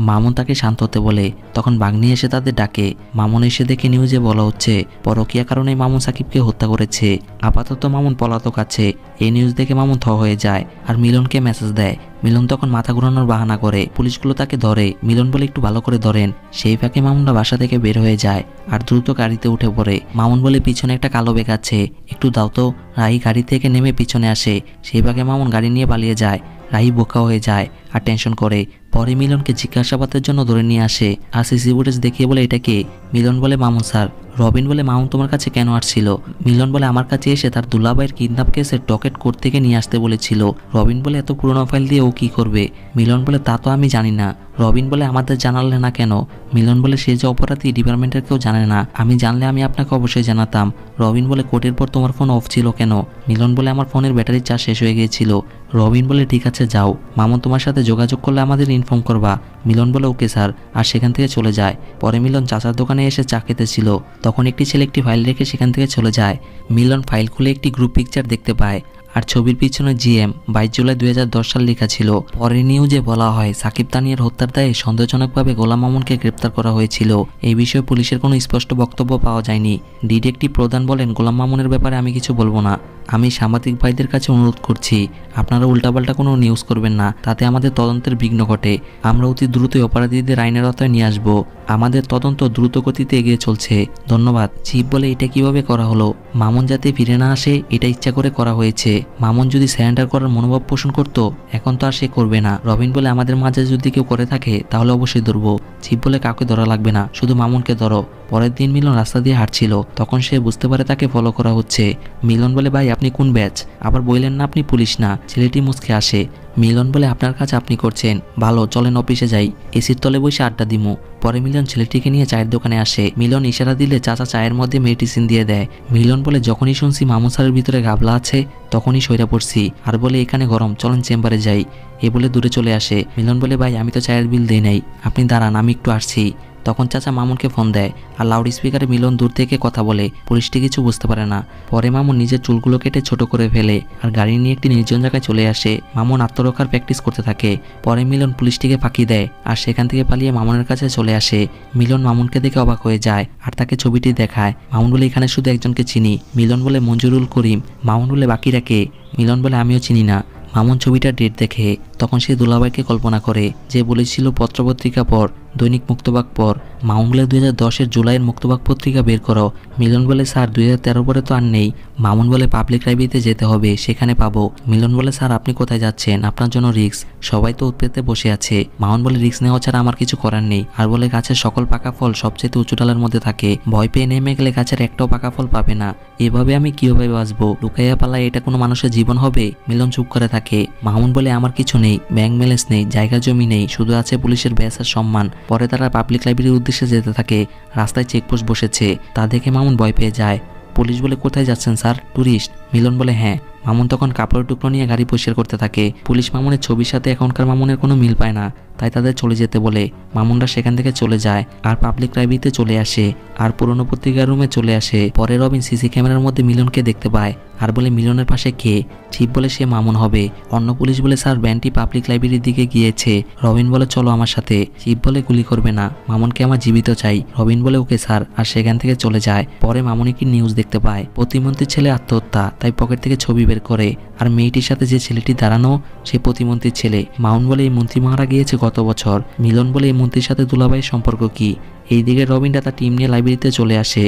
মামুন তাকে শান্ত হতে বলে। তখন বাগ্নি এসে তাদের ডাকে। মামুন এসে দেখে নিউজে বলা হচ্ছে পরকীয়া কারণে মামুন সাকিবকে হত্যা করেছে। আপাতত মামুন পলাতক আছে। এই নিউজ দেখে মামুন থ হয়ে যায় আর মিলনকে মেসেজ দেয়। মিলন তখন মাথা ঘুরানোর বাহানা করে। পুলিশগুলো তাকে ধরে। মিলন বলে, একটু ভালো করে ধরেন। সেই ফাঁকে মামুনরা বাসা থেকে বের হয়ে যায় আর দ্রুত গাড়িতে উঠে পড়ে। মামুন বলে, পিছনে একটা কালো ব্যাগ আছে, একটু দাও তো। রাহি গাড়ি থেকে নেমে পিছনে আসে। সেই ফাঁকে মামুন গাড়ি নিয়ে পালিয়ে যায়। রাহি বোকা হয়ে যায় আর টেনশন করে। পরে মিলনকে জিজ্ঞাসাবাদের জন্য ধরে নিয়ে আসে আর সিসি ফুটেজ দেখিয়ে বলে, এটা কে? মিলন বলে, মামুন স্যার। রবিন বলে, মামুন তোমার কাছে কেন আসছিল? মিলন বলে, আমার কাছে এসে তার দুলাভাইয়ের কিডন্যাপ কেসের ডকেট কোর্ট থেকে নিয়ে আসতে বলেছিল। রবিন বলে, এত পুরোনো ফাইল দিয়ে ও কি করবে? মিলন বলে, তা তো আমি জানি না। রবিন বলে, আমাদের জানালে না কেন? মিলন বলে, সে যে অপরাধী ডিপার্টমেন্টের কেউ জানে না, আমি জানলে আমি আপনাকে অবশ্যই জানাতাম। রবিন বলে, কোর্টের পর তোমার ফোন অফ ছিল কেন? মিলন বলে, আমার ফোনের ব্যাটারি চার্জ শেষ হয়ে গিয়েছিল। রবিন বলে, ঠিক আছে যাও, মামুন তোমার সাথে যোগাযোগ করলে আমাদের ইনফর্ম করবা। মিলন বলে, ওকে স্যার, আর সেখান থেকে চলে যায়। পরে মিলন চাচার দোকানে এসে চা খেতেছিল। তখন একটি ছেলে একটি ফাইল রেখে সেখান থেকে চলে যায়। মিলন ফাইল খুলে একটি গ্রুপ পিকচার দেখতে পায় আর ছবির পিছনে জিএম 22 জুলাই 2010 সাল লেখা ছিল। পরে নিউজে বলা হয় সাকিব তানিয়ার হত্যার দায়ে সন্দেহজনকভাবে গোলাম মামুনকে গ্রেপ্তার করা হয়েছিল। এই বিষয়ে পুলিশের কোনো স্পষ্ট বক্তব্য পাওয়া যায়নি। ডিটেকটিভ প্রধান বলেন, গোলাম মামুনের ব্যাপারে আমি কিছু বলবো না। আমি সাংবাদিক ভাইদের কাছে অনুরোধ করছি, আপনারা উল্টাপাল্টা কোনো নিউজ করবেন না, তাতে আমাদের তদন্তের বিঘ্ন ঘটে। আমরা অতি দ্রুতই অপরাধীদের আইনের আওতায় নিয়ে আসবো। আমাদের তদন্ত দ্রুত গতিতে এগিয়ে চলছে। ধন্যবাদ। চিফ বলে, এটা কিভাবে করা হলো? মামুন যাতে ফিরে না আসে এটা ইচ্ছা করে করা হয়েছে। মামুন যদি সারেন্ডার করার মনোভাব পোষণ করতো, এখন তো আর সে করবে না। রবিন বলে, আমাদের মাঝে যদি কেউ করে থাকে তাহলে অবশ্যই ধরবো। চিফ বলে, কাউকে ধরা লাগবে না, শুধু মামুনকে ধরো। পরের দিন মিলন রাস্তা দিয়ে হাঁটছিল, তখন সে বুঝতে পারে তাকে ফলো করা হচ্ছে। মিলন বলে, ভাই আপনি কোন ব্যাচ? আবার বললেন না আপনি পুলিশ না। ছেলেটি মুচকে আসে। মিলন বলে, আপনার কাজ আপনি করছেন, ভালো, চলেন অফিসে যাই, এসির তলে বসে আড্ডা দিমু। পরে মিলন ছেলেটিকে নিয়ে চায়ের দোকানে আসে। মিলন ইশারা দিলে চাচা চায়ের মধ্যে মেডিসিন দিয়ে দেয়। মিলন বলে, যখনই শুনছি মামুন স্যারের ভিতরে গাবলা আছে তখনই সইরা পড়ছি। আর বলে, এখানে গরম, চলেন চেম্বারে যাই। এ বলে দূরে চলে আসে। মিলন বলে, ভাই আমি তো চায়ের বিল দেই নাই, আপনি দাঁড়ান, আমি একটু আসছি। তখন চাচা মামুনকে ফোন দেয় আর লাউড স্পিকারে মিলন দূর থেকে কথা বলে। পুলিশটি কিছু বুঝতে পারে না। পরে মামুন নিজের চুলগুলো কেটে ছোট করে ফেলে আর গাড়ি নিয়ে একটি নির্জন জায়গায় চলে আসে। মামুন আত্মরক্ষার প্র্যাকটিস করতে থাকে। পরে মিলন পুলিশটিকে ফাঁকি দেয় আর সেখান থেকে পালিয়ে মামুনের কাছে চলে আসে। মিলন মামুনকে দেখে অবাক হয়ে যায় আর তাকে ছবিটি দেখায়। মামুন বলে এখানে শুধু একজনকে চিনি। মিলন বলে মঞ্জুরুল করিম। মামুন বলে বাকিরা কে? মিলন বলে আমিও চিনি না। মামুন ছবিটার ডেট দেখে তখন সে দুলাভাইকে কল্পনা করে যে বলেছিল পত্রপত্রিকা পর, দৈনিক মুক্তবাক পর। মামুন বলে 2010-এর জুলাইয়ের মুক্তবাক পত্রিকা বের করো। মিলন বলে স্যার 2013 পরে তো আর নেই। মামুন বলে পাবলিক লাইব্রেরিতে যেতে হবে, সেখানে পাবো। মিলন বলে স্যার আপনি কোথায় যাচ্ছেন? আপনার জন্য রিস্ক, সবাই তো উৎপেতে বসে আছে। মামুন বলে রিস্ক নেওয়া ছাড়া আমার কিছু করার নেই। আর বলে গাছের সকল পাকা ফল সবচেয়ে উঁচু ডালের মধ্যে থাকে, ভয় পেয়ে নেমে গেলে গাছের একটাও পাকা ফল পাবে না। এভাবে আমি কিভাবে বাঁচবো? লুকাইয়া পালায় এটা কোনো মানুষের জীবন হবে? মিলন চুপ করে থাকে। মামুন বলে আমার কিছু নেই, ব্যাংক ব্যালেন্স নেই, জায়গা জমি নেই, শুধু আছে পুলিশের ব্যাস আর সম্মান। পরে তারা পাবলিক লাইব্রেরির উদ্দেশ্যে যেতে থাকে। রাস্তায় চেকপোস্ট বসেছে, তা দেখে মামুন ভয় পেয়ে যায়। পুলিশ বলে কোথায় যাচ্ছেন স্যার? ট্যুরিস্ট। মিলন বলে হ্যাঁ। মামুন তখন কাপড়ের টুকরো নিয়ে গাড়ি পরিষ্কার করতে থাকে। পুলিশ মামুনের ছবির সাথে এখনকার মামুনের কোনো মিল পায় না, তাই তাদের চলে যেতে বলে। মামুনরা সেখান থেকে চলে যায় আর পাবলিক লাইব্রেরিতে চলে আসে আর পুরনো পত্রিকার রুমে চলে আসে। পরে রবিন সিসি ক্যামেরার মধ্যে মিলনকে দেখতে পায় আর বলে মিলনের পাশে কে? চিফ বলে সে মামুন হবে। অন্য পুলিশ বলে স্যার ব্যান্ডটি পাবলিক লাইব্রেরির দিকে গিয়েছে। রবিন বলে চলো আমার সাথে। চিফ বলে গুলি করবে না, মামুনকে আমার জীবিত চাই। রবিন বলে ওকে স্যার, আর সেখান থেকে চলে যায়। পরে মামুন কি নিউজ দেখতে পায় প্রতিমন্ত্রীর ছেলে আত্মহত্যা, তাই পকেট থেকে ছবি বের করে। আর মেয়েটির সাথে যে ছেলেটি দাঁড়ানো সে প্রতিমন্ত্রীর ছেলে। মামুন বলে এই মন্ত্রী মারা গিয়েছে গত বছর। মিলন বলে এই মন্ত্রীর সাথে দুলাভাইয়ের সম্পর্ক কি? এইদিকে রবিনটা তার টিম নিয়ে লাইব্রেরিতে চলে আসে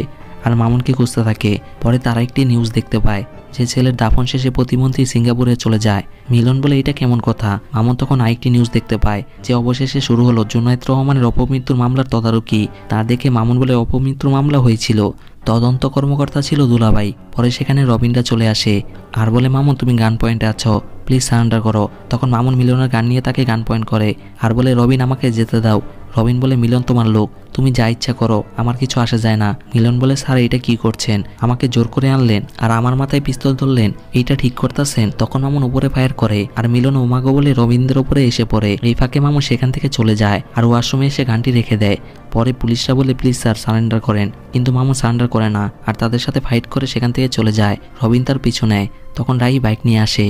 আর মামুনকে খুঁজতে থাকে। পরে তারা একটি নিউজ দেখতে পায় যে ছেলের দাফন শেষে প্রতিমন্ত্রী সিঙ্গাপুরে চলে যায়। মিলন বলে এটা কেমন কথা? মামুন তখন আরেকটি নিউজ দেখতে পায় যে অবশেষে শুরু হলো জুনায়েদ রহমানের অপমৃত্যুর মামলার তদারকি। তা দেখে মামুন বলে অপমৃত্যুর মামলা হয়েছিল, তদন্ত কর্মকর্তা ছিল দুলাভাই। পরে সেখানে রবিনরা চলে আসে আর বলে মামুন তুমি গান পয়েন্টে আছো, প্লিজ সারেন্ডার করো। তখন মামুন মিলনের গান নিয়ে তাকে গান পয়েন্ট করে আর বলে রবিন আমাকে যেতে দাও। রবিন বলে মিলন তোমার লোক, তুমি যা ইচ্ছা করো, আমার কিছু আসে যায় না। মিলন বলে স্যার এটা কি করছেন? আমাকে জোর করে আনলেন আর আমার মাথায় পিস্তল ধরলেন, এইটা ঠিক করতেছেন? তখন মামুন উপরে ফায়ার করে আর মিলন ওমাগো বলে রবীন্দ্রের উপরে এসে পড়ে। এই ফাঁকে মামুন সেখান থেকে চলে যায় আর ওয়াশরুমে এসে গানটি রেখে দেয়। পরে পুলিশরা বলে প্লিজ স্যার সারেন্ডার করেন, কিন্তু মামুন সারেন্ডার করে না আর তাদের সাথে ফাইট করে সেখান থেকে চলে যায়। রবিন তার পিছু নেয়। তখন রাহি বাইক নিয়ে আসে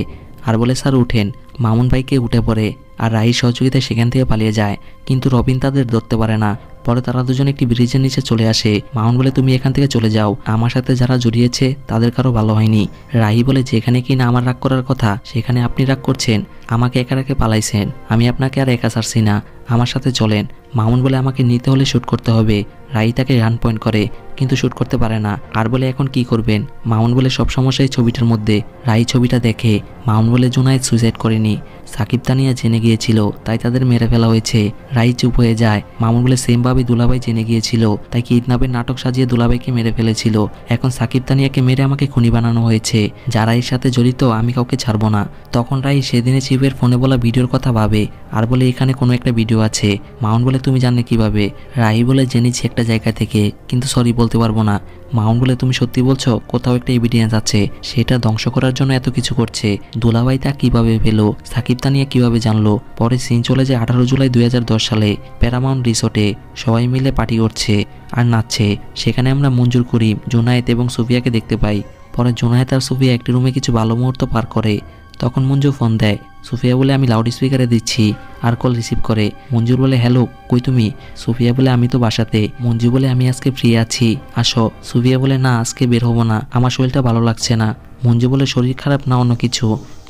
আর বলে স্যার উঠেন। মামুন বাইকে উঠে পড়ে আর রাহির সহযোগিতায় সেখান থেকে পালিয়ে যায়, কিন্তু রবিন তাদের ধরতে পারে না। পরে তারা দুজন একটি ব্রিজের নিচে চলে আসে। মামুন বলে তুমি এখান থেকে চলে যাও, আমার সাথে যারা জড়িয়েছে তাদের কারো ভালো হয়নি। রাহি বলে যেখানে কিনা আমার রাগ করার কথা সেখানে আপনি রাগ করছেন, আমাকে একা রেখে পালাইছেন, আমি আপনাকে আর একা ছাড়ছি না, আমার সাথে চলেন। মামুন বলে আমাকে নিতে হলে শ্যুট করতে হবে। রাহি তাকে গান পয়েন্ট করে কিন্তু শ্যুট করতে পারে না আর বলে এখন কি করবেন? মামুন বলে সব সমস্যা এই ছবিটার মধ্যে। রাহি ছবিটা দেখে। মামুন বলে জুনায়েদ সুইসাইড করেনি, সাকিব তানিয়া জেনে গিয়েছিল তাই তাদের মেরে ফেলা হয়েছে। রাহি চুপ হয়ে যায়। মামুন বলে সেম ভাবে দুলাভাই জেনে গিয়েছিল তাই কিডন্যাপের নাটক সাজিয়ে দুলাভাইকে মেরে ফেলেছিল। এখন সাকিব তানিয়াকে মেরে আমাকে খুনি বানানো হয়েছে। যারা এর সাথে জড়িত আমি কাউকে ছাড়বো না। তখন রাহি সেদিনে চিফের ফোনে বলা ভিডিওর কথা ভাবে আর বলে এখানে কোনো একটা ভিডিও আছে। মামুন বলে তুমি জানলে কিভাবে? রাহি বলে জেনেছি একটা জায়গা থেকে, কিন্তু সরি বলতে পারবো না। মামুন বলে তুমি সত্যি বলছো? কোথাও একটা এভিডেন্স আছে, সেটা ধ্বংস করার জন্য এত কিছু করছে। দুলাভাই তা কিভাবে পেলো? সাকিব তানিয়া কিভাবে জানলো? পরে সিন চলে যায় 18 জুলাই 2010 সালে প্যারামাউন্ট রিসোর্টে। সবাই মিলে পার্টি করছে আর নাচছে। সেখানে আমরা মঞ্জুর করিম, জুনায়েদ এবং সুফিয়াকে দেখতে পাই। পরে জুনায়েদ আর সুফিয়া একটি রুমে কিছু ভালো মুহূর্ত পার করে। তখন মঞ্জু ফোন দেয়। সুফিয়া বলে আমি লাউড স্পিকারে দিচ্ছি আর কল রিসিভ করে। মঞ্জুর বলে হ্যালো, কই তুমি? সুফিয়া বলে আমি তো বাসাতে। মঞ্জু বলে আমি আজকে ফ্রি আছি, আসো। সুফিয়া বলে না আজকে বের হবো না, আমার শরীরটা ভালো লাগছে না। মঞ্জু বলে শরীর খারাপ না অন্য কিছু?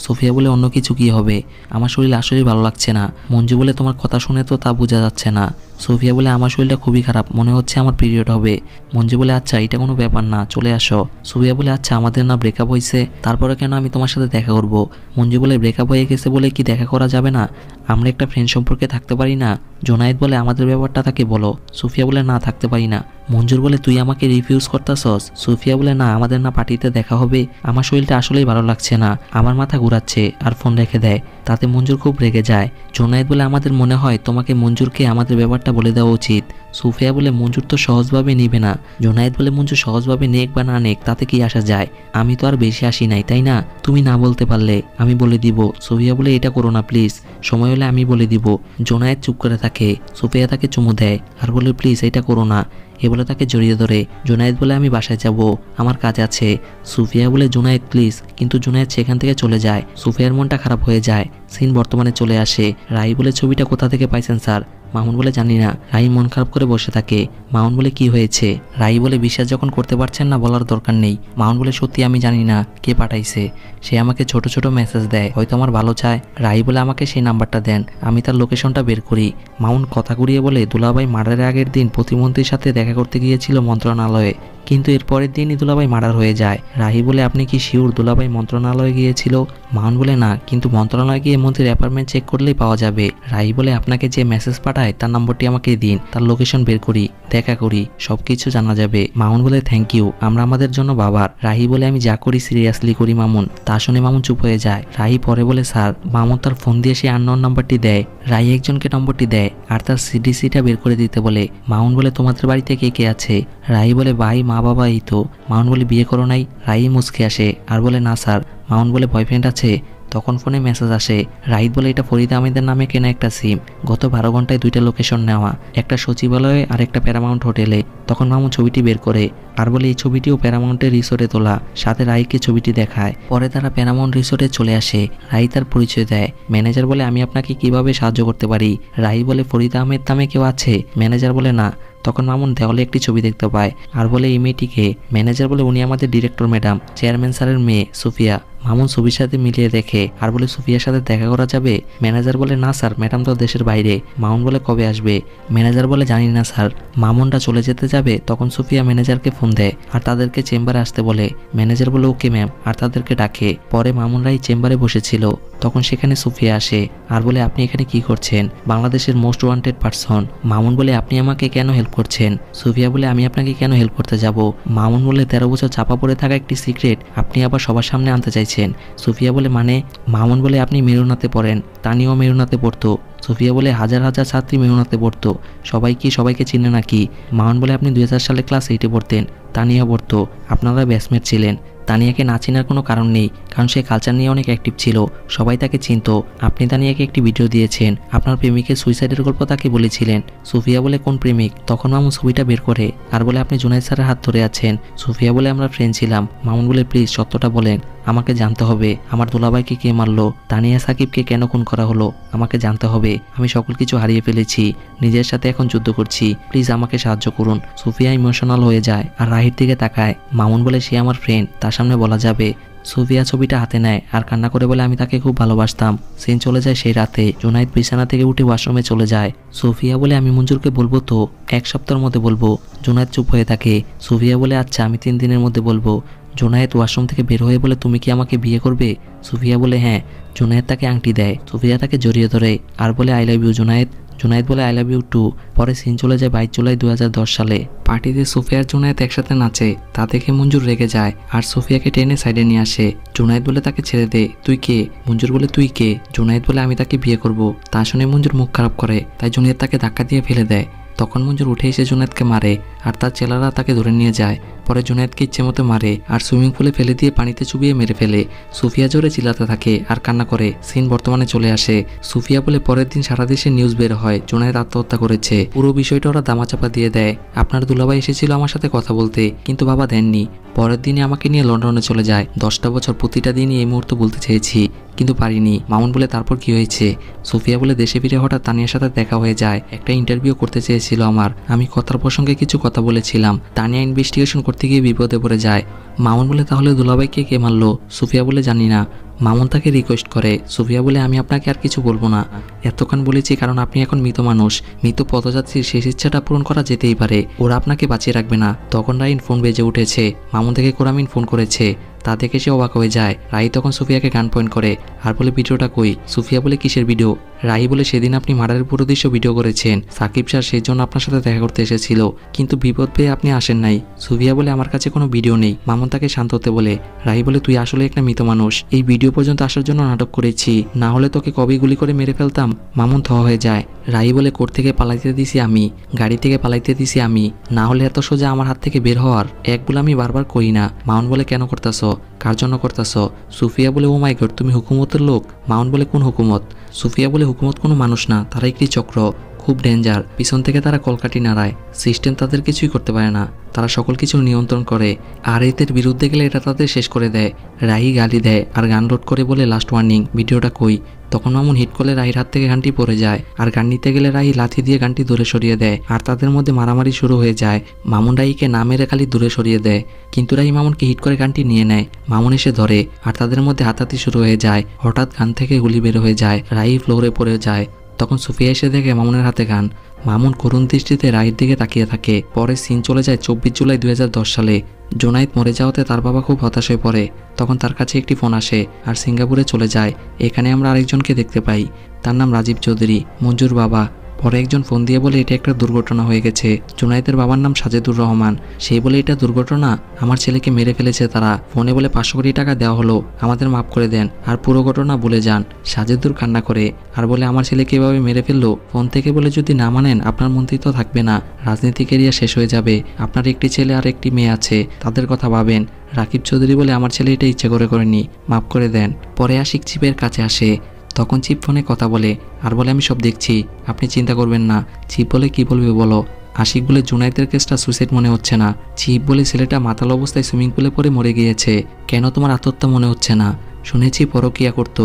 সুফিয়া বলে অন্য কিছু কি হবে, আমার শরীর আসলেই ভালো লাগছে না। মঞ্জু বলে তোমার কথা শুনে তো তা বোঝা যাচ্ছে না। সুফিয়া বলে আমার শরীরটা খুবই খারাপ, মনে হচ্ছে আমার পিরিয়ড হবে। মঞ্জু বলে আচ্ছা এটা কোনো ব্যাপার না, চলে আসো। সুফিয়া বলে আচ্ছা আমাদের না ব্রেকআপ হয়েছে, তারপরে কেন আমি তোমার সাথে দেখা করব? মঞ্জু বলে ব্রেকআপ হয়ে গেছে বলে কি দেখা করা যাবে না? আমরা একটা ফ্রেন্ড সম্পর্কে থাকতে পারি না? জুনায়েদ বলে আমাদের ব্যাপারটা তাকে বলো। সুফিয়া বলে না থাকতে পারি না। মঞ্জুর বলে তুই আমাকে রিফিউজ করতাছস? সুফিয়া বলে না আমাদের না পার্টিতে দেখা হবে, আমার শরীরটা আসলেই ভালো লাগছে না, আমার মাথা ঘুরাচ্ছে, আর ফোন রেখে দেয়। তাতে মঞ্জুর খুব রেগে যায়। জুনায়েদ বলে আমাদের মনে হয় তোমাকে মঞ্জুরকে আমাদের ব্যাপারটা একটা বলে দেওয়া উচিত। সুফিয়া বলে মঞ্জুর তো সহজভাবে নিবে না। জুনায়েদ বলে মঞ্জু সহজভাবে নেক বা না নেক তাতে কি আসা যায়, আমি তো আর বেশি আসি নাই তাই না, তুমি না বলতে পারলে আমি বলে দিব। সুফিয়া বলে এটা করো না প্লিজ, সময় হলে আমি বলে দিব। জুনায়েদ চুপ করে থাকে। সুফিয়া তাকে চুমু দেয় আর বলে প্লিজ এটা করো না। এ বলে তাকে জড়িয়ে ধরে। জুনায়েদ বলে আমি বাসায় যাব, আমার কাজ আছে। সুফিয়া বলে জুনায়েদ প্লিজ, কিন্তু জুনায়েদ সেখান থেকে চলে যায়। সুফিয়ার মনটা খারাপ হয়ে যায়। সিন বর্তমানে চলে আসে। রাই বলে ছবিটা কোথা থেকে পাইছেন স্যার? মামুন বলে জানি না। রাই মন খারাপ করে বসে থাকে। মামুন বলে কি হয়েছে? রাই বলে বিশ্বাস যখন করতে পারছেন না বলার দরকার নেই। মামুন বলে সত্যি আমি জানি না কে পাঠাইছে, সে আমাকে ছোট ছোট মেসেজ দেয়, হয়তো আমার ভালো চায়। রাই বলে আমাকে সেই নাম্বারটা দেন, আমি তার লোকেশনটা বের করি। মামুন কথা ঘুরিয়ে বলে দুলাভাই মার্ডারের আগের দিন প্রতিমন্ত্রীর সাথে দেখা করতে গিয়েছিল মন্ত্রণালয়ে, কিন্তু এর পরের দিনই দুলাভাই মার্ডার হয়ে যায়। রাহি বলে আপনি কি শিওর দুলাভাই মন্ত্রণালয়ে গিয়েছিল? মামুন বলে না, কিন্তু মন্ত্রণালয়ে গিয়ে মন্ত্রীর অ্যাপার্টমেন্ট চেক করলেই পাওয়া যাবে। রাহি বলে আপনাকে যে মেসেজ পাঠায় তার নম্বরটি আমাকে দিন, তার লোকেশন বের করি, দেখা করি, সবকিছু জানা যাবে। মামুন বলে থ্যাংক ইউ, আমরা আমাদের জন্য বাবার। রাহি বলে আমি যা করি সিরিয়াসলি করি মামুন। তা শুনে মামুন চুপ হয়ে যায়। রাহি পরে বলে স্যার, মামুন তার ফোন দিয়ে সেই আননোন নাম্বারটি দেয়। রাহি একজনকে নম্বরটি দেয় আর তার সিডিসিটা বের করে দিতে বলে। মামুন বলে তোমাদের বাড়িতে কে কে আছে? রাহি বলে ভাই মা বাবা এই তো। মামুন বলে বিয়ে করো নাই? রাহি মুচকে আসে আর বলে না স্যার। মামুন বলে বয়ফ্রেন্ড আছে? তখন ফোনে মেসেজ আসে। রাহিদ বলে এটা ফরিদা আহমেদের নামে কেনা একটা সিম, গত 12 ঘন্টায় 2টা লোকেশন নেওয়া, একটা সচিবালয়ে আর একটা প্যারামাউন্ট হোটেলে। তখন মামুন ছবিটি বের করে আর বলে এই ছবিটিও প্যারামাউন্টের রিসোর্টে তোলা, সাথে রাহিদকে ছবিটি দেখায়। পরে তারা প্যারামাউন্ট রিসোর্টে চলে আসে। রাহি তার পরিচয় দেয়। ম্যানেজার বলে আমি আপনাকে কিভাবে সাহায্য করতে পারি? রাহি বলে ফরিদা আহমেদ নামে কেউ আছে? ম্যানেজার বলে না। তখন মামুন দেওয়ালে একটি ছবি দেখতে পায় আর বলে এই মেয়েটিকে? ম্যানেজার বলে উনি আমাদের ডিরেক্টর ম্যাডাম, চেয়ারম্যান স্যারের মেয়ে সুফিয়া। মামুন ছবির সাথে মিলিয়ে দেখে আর বলে সুফিয়ার সাথে দেখা করা যাবে? ম্যানেজার বলে না স্যার, ম্যাডাম তো দেশের বাইরে। মামুন বলে কবে আসবে? ম্যানেজার বলে জানি না স্যার। মামুনটা চলে যেতে যাবে তখন সুফিয়া ম্যানেজারকে ফোন দেয় আর তাদেরকে চেম্বারে আসতে বলে। ম্যানেজার বলে ওকে ম্যাম, আর তাদেরকে ডাকে। পরে মামুনরাই চেম্বারে বসেছিল, তখন সেখানে সুফিয়া আসে আর বলে আপনি এখানে কি করছেন? বাংলাদেশের মোস্ট ওয়ান্টেড পারসন। মামুন বলে আপনি আমাকে কেন হেল্প করছেন? সুফিয়া বলে আমি আপনাকে কেন হেল্প করতে যাব? মামুন বলে 13 বছর চাপা পড়ে থাকা একটি সিক্রেট আপনি আবার সবার সামনে আনতে চাইছেন। সুফিয়া বলে মানে? মামুন বলে আপনি মেরুনাতে পড়েন, তানিও মেরুনাতে পড়তো। সুফিয়া বলে হাজার হাজার ছাত্রী মেরুনাতে পড়তো, সবাই কি সবাইকে চিনে নাকি? মামুন বলে আপনি 2000 সালে ক্লাস 8-এ পড়তেন, তানিয়া পড়তো, আপনারা ব্যাচমেট ছিলেন। তানিয়াকে না চেনার কোনো কারণ নেই, কারণ সে কালচার নিয়ে অনেক অ্যাক্টিভ ছিল, সবাই তাকে চিনত। আপনি তানিয়াকে একটি ভিডিও দিয়েছেন, আপনার প্রেমিকের সুইসাইডের গল্প তাকে বলেছিলেন। সুফিয়া বলে কোন প্রেমিক? তখন মামুন ছবিটা বের করে আর বলে আপনি জুনায়েদ স্যারের হাত ধরে আছেন। সুফিয়া বলে আমরা ফ্রেন্ড ছিলাম। মামুন বলে প্লিজ সত্যটা বলেন, আমাকে জানতে হবে। আমার দুলাভাইকে কে মারলো? তানিয়া সাকিবকে কেন খুন করা হলো? আমাকে জানতে হবে। আমি সকল কিছু হারিয়ে ফেলেছি, নিজের সাথে এখন যুদ্ধ করছি, প্লিজ আমাকে সাহায্য করুন। সুফিয়া ইমোশনাল হয়ে যায় আর রাহির দিকে তাকায়। মামুন বলে সে আমার ফ্রেন্ড, তার সামনে বলা যাবে। সুফিয়া ছবিটা হাতে নেয় আর কান্না করে বলে আমি তাকে খুব ভালোবাসতাম। সিন চলে যায় সেই রাতে। জুনায়েদ বিছানা থেকে উঠে ওয়াশরুমে চলে যায়। সুফিয়া বলে আমি মঞ্জুরকে বলবো তো, 1 সপ্তাহের মধ্যে বলবো। জুনায়েদ চুপ হয়ে থাকে। সুফিয়া বলে আচ্ছা আমি 3 দিনের মধ্যে বলবো। জুনায়েদ ওয়াশরুম থেকে বের হয়ে বলে তুমি কি আমাকে বিয়ে করবে? সুফিয়া বলে হ্যাঁ। জুনায়েদ তাকে আংটি দেয়। সুফিয়া তাকে জড়িয়ে ধরে আর বলে I love you Junaid. Junaid বলে আই লাভ ইউ টু। পরে সিন চলে যায় 22 জুলাই 2010 সালে। পার্টিতে সুফিয়া আর জুনায়েদ একসাথে নাচে, তা দেখে মঞ্জুর রেগে যায় আর সুফিয়াকে টেনে সাইডে নিয়ে আসে। জুনায়েদ বলে তাকে ছেড়ে দে, তুই কে? মঞ্জুর বলে তুই কে? জুনায়েদ বলে আমি তাকে বিয়ে করব। তা শুনে মঞ্জুর মুখ খারাপ করে, তাই জুনায়েদ তাকে ধাক্কা দিয়ে ফেলে দেয়। তখন মঞ্জুর উঠে এসে জুনায়েদকে মারে আর তার ছেলেরা তাকে ধরে নিয়ে যায়। পরে জুনায়েদকে ইচ্ছে মতো মারে আর সুইমিং পুলে ফেলে দিয়ে পানিতে চুবিয়ে মেরে ফেলে। সুফিয়া জোরে চিল্লাতে থাকে আর কান্না করে। সিন বর্তমানে চলে আসে। সুফিয়া বলে পরের দিন সারা দেশে নিউজ বের হয় জুনায়েদ আত্মহত্যা করেছে। পুরো বিষয়টা ওরা দামাচাপা দিয়ে দেয়। আপনার দুলাভাই এসেছিল আমার সাথে কথা বলতে, কিন্তু বাবা দেননি। পরের দিনে আমাকে নিয়ে লন্ডনে চলে যায়। 10টা বছর প্রতিটা দিনই এই মুহূর্তে বলতে চেয়েছি, কিন্তু পারিনি। মামুন বলে তারপর কি হয়েছে? সুফিয়া বলে দেশে ফিরে হঠাৎ তানিয়ার সাথে দেখা হয়ে যায়। একটা ইন্টারভিউ করতে চেয়েছিল আমার, আমি কথার প্রসঙ্গে কিছু কথা বলেছিলাম। তানিয়া ইনভেস্টিগেশন করতে গিয়ে বিপদে পড়ে যায়। মামুন বলে তাহলে দুলাভাইকে কে মারলো? সুফিয়া বলে জানি না। মামুন তাকে রিকোয়েস্ট করে। সুফিয়া বলে আমি আপনাকে আর কিছু বলবো না, এতক্ষণ বলেছি কারণ আপনি এখন মৃত মানুষ। মৃত পদযাত্রীর শেষ ইচ্ছাটা পূরণ করা যেতেই পারে, ওরা আপনাকে বাঁচিয়ে রাখবে না। তখন রাইন ফোন বেজে উঠেছে। মামুন থেকে কোরামিন ফোন করেছে। তা দেখে সে অবাক হয়ে যায়। রাহি তখন সুফিয়াকে গান পয়েন্ট করে আর বলে ভিডিওটা কই? সুফিয়া বলে কিসের ভিডিও? রাহি বলে সেদিন আপনি মার্ডারের পুরো দৃশ্য ভিডিও করেছেন, সাকিব স্যার সেই জন্য আপনার সাথে দেখা করতে এসেছিল, কিন্তু বিপদ পেয়ে আপনি আসেন নাই। সুফিয়া বলে আমার কাছে কোনো ভিডিও নেই। মামুন তাকে শান্ত হতে বলে। রাহি বলে তুই আসলে একটা মৃত মানুষ, এই ভিডিও পর্যন্ত আসার জন্য নাটক করেছি, না হলে তোকে কবেই গুলি করে মেরে ফেলতাম। মামুন থ হয়ে যায়। রাহি বলে কোর্ট থেকে পালাইতে দিছি আমি, গাড়ি থেকে পালাইতে দিছি আমি, না হলে এত সোজা আমার হাত থেকে বের হওয়ার এক বলে আমি বারবার করি না। মামুন বলে কেন করতেছ, কার জন্য করতেছ? সুফিয়া বলে ও মাই গড তুমি হুকুমতের লোক। মামুন বলে কোন হুকুমত? সুফিয়া বলে হুকুমত কোনো মানুষ না, তারা একটি চক্র, খুব ডেঞ্জার, পিছন থেকে তারা কলকাঠি নাড়ায়, সিস্টেম তাদের কিছুই করতে পারে না, তারা সকল কিছু নিয়ন্ত্রণ করে, আর এদের বিরুদ্ধে গেলে এটা তাদের শেষ করে দেয়। রাহি গালি দেয় আর গান লোড করে বলে লাস্ট ওয়ার্নিং, ভিডিওটা কই? তখন মামুন হিট করলে রাহির হাত থেকে গানটি পড়ে যায়, আর গান নিতে গেলে রাহি লাথি দিয়ে গানটি দূরে সরিয়ে দেয়, আর তাদের মধ্যে মারামারি শুরু হয়ে যায়। মামুন রাহিকে না মেরে খালি দূরে সরিয়ে দেয়, কিন্তু রাহি মামুনকে হিট করে গানটি নিয়ে নেয়। মামুন এসে ধরে আর তাদের মধ্যে হাতাহাতি শুরু হয়ে যায়। হঠাৎ গান থেকে গুলি বের হয়ে যায়, রাহি ফ্লোরে পড়ে যায়। তখন সুফিয়া এসে দেখে মামুনের হাতে গান। মামুন করুণ দৃষ্টিতে রাহির দিকে তাকিয়ে থাকে। পরে সিন চলে যায় 24 জুলাই 2010 সালে। জোনায়েদ মরে যাওয়াতে তার বাবা খুব হতাশ হয়ে পড়ে। তখন তার কাছে একটি ফোন আসে আর সিঙ্গাপুরে চলে যায়। এখানে আমরা আরেকজনকে দেখতে পাই, তার নাম রাজীব চৌধুরী, মঞ্জুর বাবা। পরে একজন ফোন দিয়ে বলে এটা একটা দুর্ঘটনা হয়ে গেছে, জোনায়েদের বাবার নাম সাজেদুর রহমান, সেই বলে এটা দুর্ঘটনা, আমার ছেলেকে মেরে ফেলেছে তারা। ফোনে বলে 500 কোটি টাকা দেওয়া হলো, আমাদের মাফ করে দেন, আর পুরো ঘটনা ভুলে যান। সাজেদুর কান্না করে আর বলে আমার ছেলেকে এভাবে মেরে ফেললো। ফোন থেকে বলে যদি না মানেন আপনার মন্ত্রিত্ব থাকবে না, রাজনীতি ক্যারিয়ার শেষ হয়ে যাবে, আপনার একটি ছেলে আর একটি মেয়ে আছে, তাদের কথা ভাবেন। রাকিব চৌধুরী বলে আমার ছেলে এটা ইচ্ছে করে করেনি, মাফ করে দেন। পরে আশিক চিপের কাছে আসে, তখন চিপ ফোনে কথা বলে আর বলে আমি সব দেখছি, আপনি চিন্তা করবেন না। চিপ বলে কি বলবে বলো? আশিক বলে জুনায়েদের কেসটা সুইসাইড মনে হচ্ছে না। চিপ বলে ছেলেটা মাতাল অবস্থায় সুইমিং পুলে পড়ে মরে গিয়েছে, কেন তোমার আত্মহত্যা মনে হচ্ছে না? শুনেছি পরকিয়া করতো।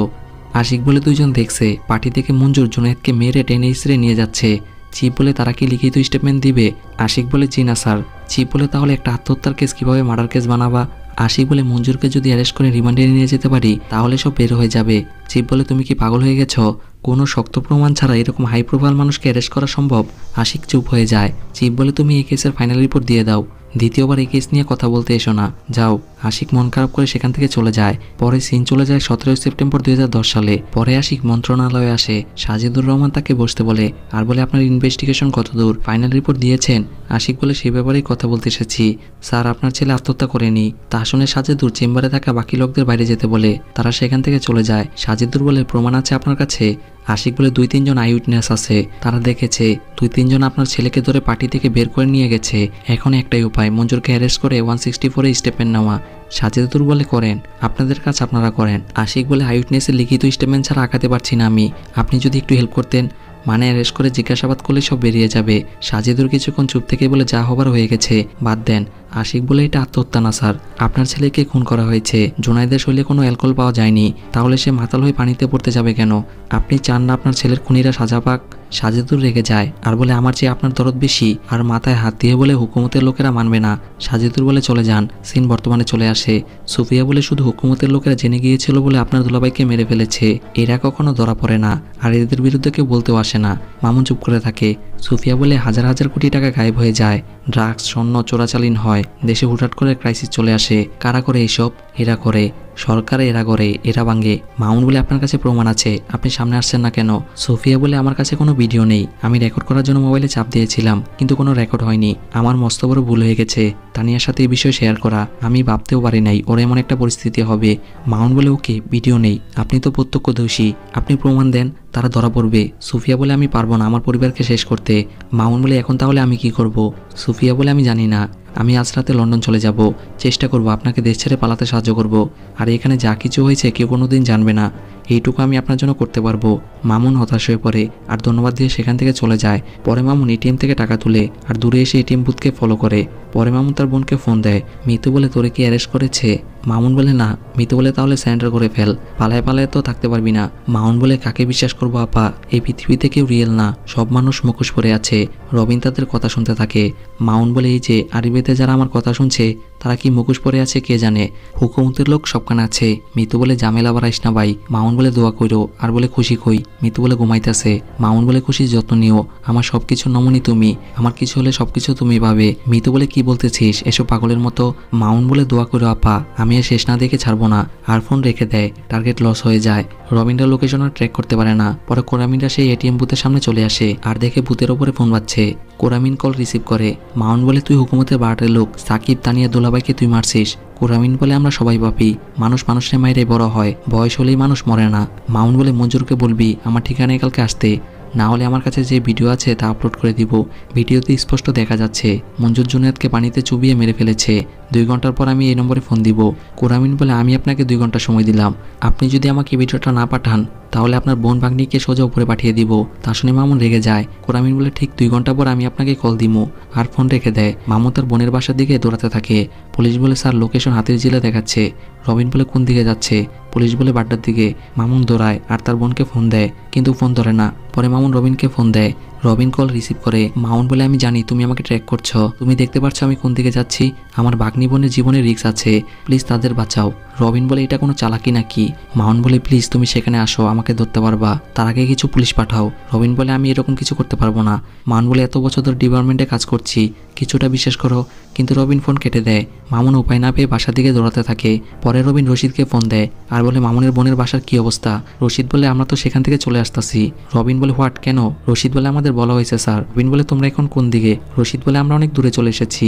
আশিক বলে দুইজন দেখছে, পার্টি থেকে মঞ্জুর জুনায়েদকে মেরে টেনে ইসরে নিয়ে যাচ্ছে। চিপ বলে তারা কি লিখিত স্টেটমেন্ট দিবে? আশিক বলে জি না স্যার। চিপ বলে তাহলে একটা আত্মহত্যার কেস কিভাবে মার্ডার কেস বানাবা? আশিক বলে মঞ্জুরকে যদি অ্যারেস্ট করে রিমান্ডে নিয়ে যেতে পারি তাহলে সব বের হয়ে যাবে। চিপ বলে তুমি কি পাগল হয়ে গেছো? কোনো শক্ত প্রমাণ ছাড়া এরকম হাই প্রোফাইল মানুষকে অ্যারেস্ট করা সম্ভব? আশিক চুপ হয়ে যায়। চিপ বলে তুমি এই কেসের ফাইনাল রিপোর্ট দিয়ে দাও, দ্বিতীয়বার এই কেস নিয়ে কথা বলতে এসো না, যাও। আশিক মন খারাপ করে সেখান থেকে চলে যায়। পরে সিন চলে যায় 17 সেপ্টেম্বর 2010 সালে। পরে আশিক মন্ত্রণালয়ে আসে, সাজিদুর রহমান তাকে বসতে বলে আর বলে আপনার ইনভেস্টিগেশন কতদূর, ফাইনাল রিপোর্ট দিয়েছেন? আশিক বলে সেই ব্যাপারেই কথা বলতে এসেছি স্যার, আপনার ছেলে আত্মহত্যা করেনি। তা শুনে সাজিদুর চেম্বারে থাকা বাকি লোকদের বাইরে যেতে বলে, তারা সেখান থেকে চলে যায়। সাজিদুর বলে প্রমাণ আছে আপনার কাছে? আশিক বলে 2-3 জন আই উইটনেস আছে, তারা দেখেছে 2-3 জন আপনার ছেলেকে ধরে পার্টি থেকে বের করে নিয়ে গেছে। এখন একটাই উপায়, মঞ্জুরকে অ্যারেস্ট করে 164 স্টেপমেন্ট নেওয়া। সাজিদুর বলে করেন, আপনাদের কাজ আপনারা করেন। আশিক বলে আই উইটনেসের লিখিত স্টেটমেন্ট ছাড়া আঁকাতে পারছি না আমি, আপনি যদি একটু হেল্প করতেন, মানে অ্যারেস্ট করে জিজ্ঞাসাবাদ করলে সব বেরিয়ে যাবে। সাজিদুর কিছুক্ষণ চুপ থেকে বলে যা হবার হয়ে গেছে, বাদ দেন। আশিক বলে এটা আত্মহত্যা না স্যার, আপনার ছেলেকে খুন করা হয়েছে, জোনায়েদের শরীরে কোনো অ্যালকোহল পাওয়া যায়নি, তাহলে সে মাতাল হয়ে পানিতে পড়তে যাবে কেন? আপনি চান না আপনার ছেলের খুনিরা সাজা পাক? সাজিদুর রেগে যায় আর বলে আমার চেয়ে আপনার দরদ বেশি, আর মাথায় হাত দিয়ে বলে হুকুমতের লোকেরা মানবে না। সাজিদুর বলে চলে যান। সিন বর্তমানে চলে আসে। সুফিয়া বলে শুধু হুকুমতের লোকেরা জেনে গিয়েছিল বলে আপনার দুলাভাইকে মেরে ফেলেছে, এরা কখনো ধরা পড়ে না, আর এদের বিরুদ্ধে কেউ বলতেও আসে না। মামুন চুপ করে থাকে। সুফিয়া বলে হাজার হাজার কোটি টাকা গায়েব হয়ে যায়, ড্রাগস স্বর্ণ চোরাচালিন হয়, দেশে হুটহাট করে ক্রাইসিস চলে আসে। কারা করে এইসব? এরা করে, সরকার এরা করে, এরা ভাঙে। মামুন বলে আপনার কাছে প্রমাণ আছে, আপনি সামনে আসছেন না কেন? সুফিয়া বলে আমার কাছে কোনো ভিডিও নেই, আমি রেকর্ড করার জন্য মোবাইলে চাপ দিয়েছিলাম কিন্তু কোনো রেকর্ড হয়নি, আমার মস্ত বড় ভুল হয়ে গেছে তানিয়ার সাথে এই বিষয়ে শেয়ার করা, আমি ভাবতেও পারি নাই ওর এমন একটা পরিস্থিতি হবে। মামুন বলে ওকে ভিডিও নেই, আপনি তো প্রত্যক্ষদর্শী, আপনি প্রমাণ দেন, তারা ধরা পড়বে। সুফিয়া বলে আমি পারবো না আমার পরিবারকে শেষ করতে। মামুন বলে এখন তাহলে আমি কি করব? সুফিয়া বলে আমি জানি না, আমি আজ রাতে লন্ডন চলে যাব, চেষ্টা করব আপনাকে দেশ ছেড়ে পালাতে সাহায্য করব, আর এখানে যা কিছু হয়েছে কেউ কোনোদিন জানবে না, এইটুকু আমি আপনার জন্য করতে পারবো। মামুন হতাশ হয়ে পড়ে আর ধন্যবাদ দিয়ে সেখান থেকে চলে যায়। পরে মামুন এটিএম থেকে টাকা তুলে আর দূরে এসে এটিএম বুথকে ফলো করে। পরে মামুন তার বোনকে ফোন দেয়। মিতু বলে তোরে কি অ্যারেস্ট করেছে? মামুন বলে না। মিতু বলে তাহলে স্যারেন্ডার করে ফেল, পালায় পালায় তো থাকতে পারবি না। মামুন বলে কাকে বিশ্বাস করবো আপা, এই পৃথিবীতে কেউ রিয়েল না, সব মানুষ মুখোশ পরে আছে। রবিন তাদের কথা শুনতে থাকে। মামুন বলে এই যে আরিবের দুনিয়াতে যারা আমার কথা শুনছে তারা কি মুখোশ পরে আছে কে জানে। হুকুমতের লোক সবখানে আছে। মিতু বলে ঝামেলা বাড়াইস না ভাই। মামুন বলে দোয়া কইরো। আর বলে খুশি কই। মিতু বলে ঘুমাইতেছে। মামুন বলে খুশি যত্ন নিও। আমার সবকিছু নমুনি তুমি। আমার কিছু হলে সবকিছু তুমি পাবে। মিতু বলে কি বলতেছিস এসব পাগলের মতো। মামুন বলে দোয়া কইরো আপা, আমি আর শেষ না দেখে ছাড়বো না। আর ফোন রেখে দেয়। টার্গেট লস হয়ে যায়। রবিনরা লোকেশন আর ট্র্যাক করতে পারে না। পরে কোরামিনরা সেই এটিএম বুথের সামনে চলে আসে আর দেখে বুথের ওপরে ফোন বাজছে। কোরামিন কল রিসিভ করে। মামুন বলে তুই হুকুমতের বারোটের লোক। সাকিব, তানিয়া, দুলাভাইকে তুই মারছিস। কোরামিন বলে আমরা সবাই পাপি। মানুষ মানুষের মাইরে বড় হয়। বয়স হলেই মানুষ মরে না। মামুন বলে মঞ্জুরকে বলবি আমার ঠিকানায় কালকে আসতে, না হলে আমার কাছে যে ভিডিও আছে তা আপলোড করে দিব। ভিডিওতে স্পষ্ট দেখা যাচ্ছে মঞ্জুর জুনায়েদকে পানিতে চুবিয়ে মেরে ফেলেছে। 2 ঘন্টার পর আমি এই নম্বরে ফোন দিব। কোরামিন বলে আমি আপনাকে 2 ঘন্টা সময় দিলাম। আপনি যদি আমাকে ভিডিওটা না পাঠান তাহলে আপনার বোন ভাগ্নিকে সোজা উপরে পাঠিয়ে দিব। তা শুনে মামুন রেগে যায়। কোরামিন বলে ঠিক 2 ঘন্টা পর আমি আপনাকে কল দিব। আর ফোন রেখে দেয়। মামুন তার বোনের বাসার দিকে দৌড়াতে থাকে। পুলিশ বলে স্যার লোকেশন হাতির ঝিলে দেখাচ্ছে। রবিন বলে কোন দিকে যাচ্ছে। পুলিশ বলে বাড্ডার দিকে। মামুন দৌড়ায় আর তার বোনকে ফোন দেয় কিন্তু ফোন ধরে না। পরে মামুন রবিনকে ফোন দেয়। রবিন কল রিসিভ করে। মামুন বলে আমি জানি তুমি আমাকে ট্র্যাক করছো। তুমি দেখতে পাচ্ছ আমি কোন দিকে যাচ্ছি। আমার ভাগ্নি বোনের জীবনে রিস্ক আছে। প্লিজ তাদের বাঁচাও। রবিন বলে এটা কোনো চালাকি নাকি। মামুন বলে প্লিজ তুমি সেখানে আসো, আমাকে ধরতে পারবা। তার আগে কিছু পুলিশ পাঠাও। রবিন বলে আমি এরকম কিছু করতে পারবো না। মামুন বলে এত বছর ধরে ডিপার্টমেন্টে কাজ করছি, কিছুটা বিশ্বাস করো। কিন্তু রবিন ফোন কেটে দেয়। মামুন উপায় না পেয়ে বাসার দিকে দৌড়াতে থাকে। পরে রবিন রশিদকে ফোন দেয় আর বলে মামুনের বোনের বাসার কি অবস্থা। রশিদ বলে আমরা তো সেখান থেকে চলে আসতেছি। রবিন বলে হোয়াট, কেন? রশিদ বলে আমাদের বলা হয়েছে স্যার। রবিন বলে তোমরা এখন কোন দিকে? রশিদ বলে আমরা অনেক দূরে চলে এসেছি,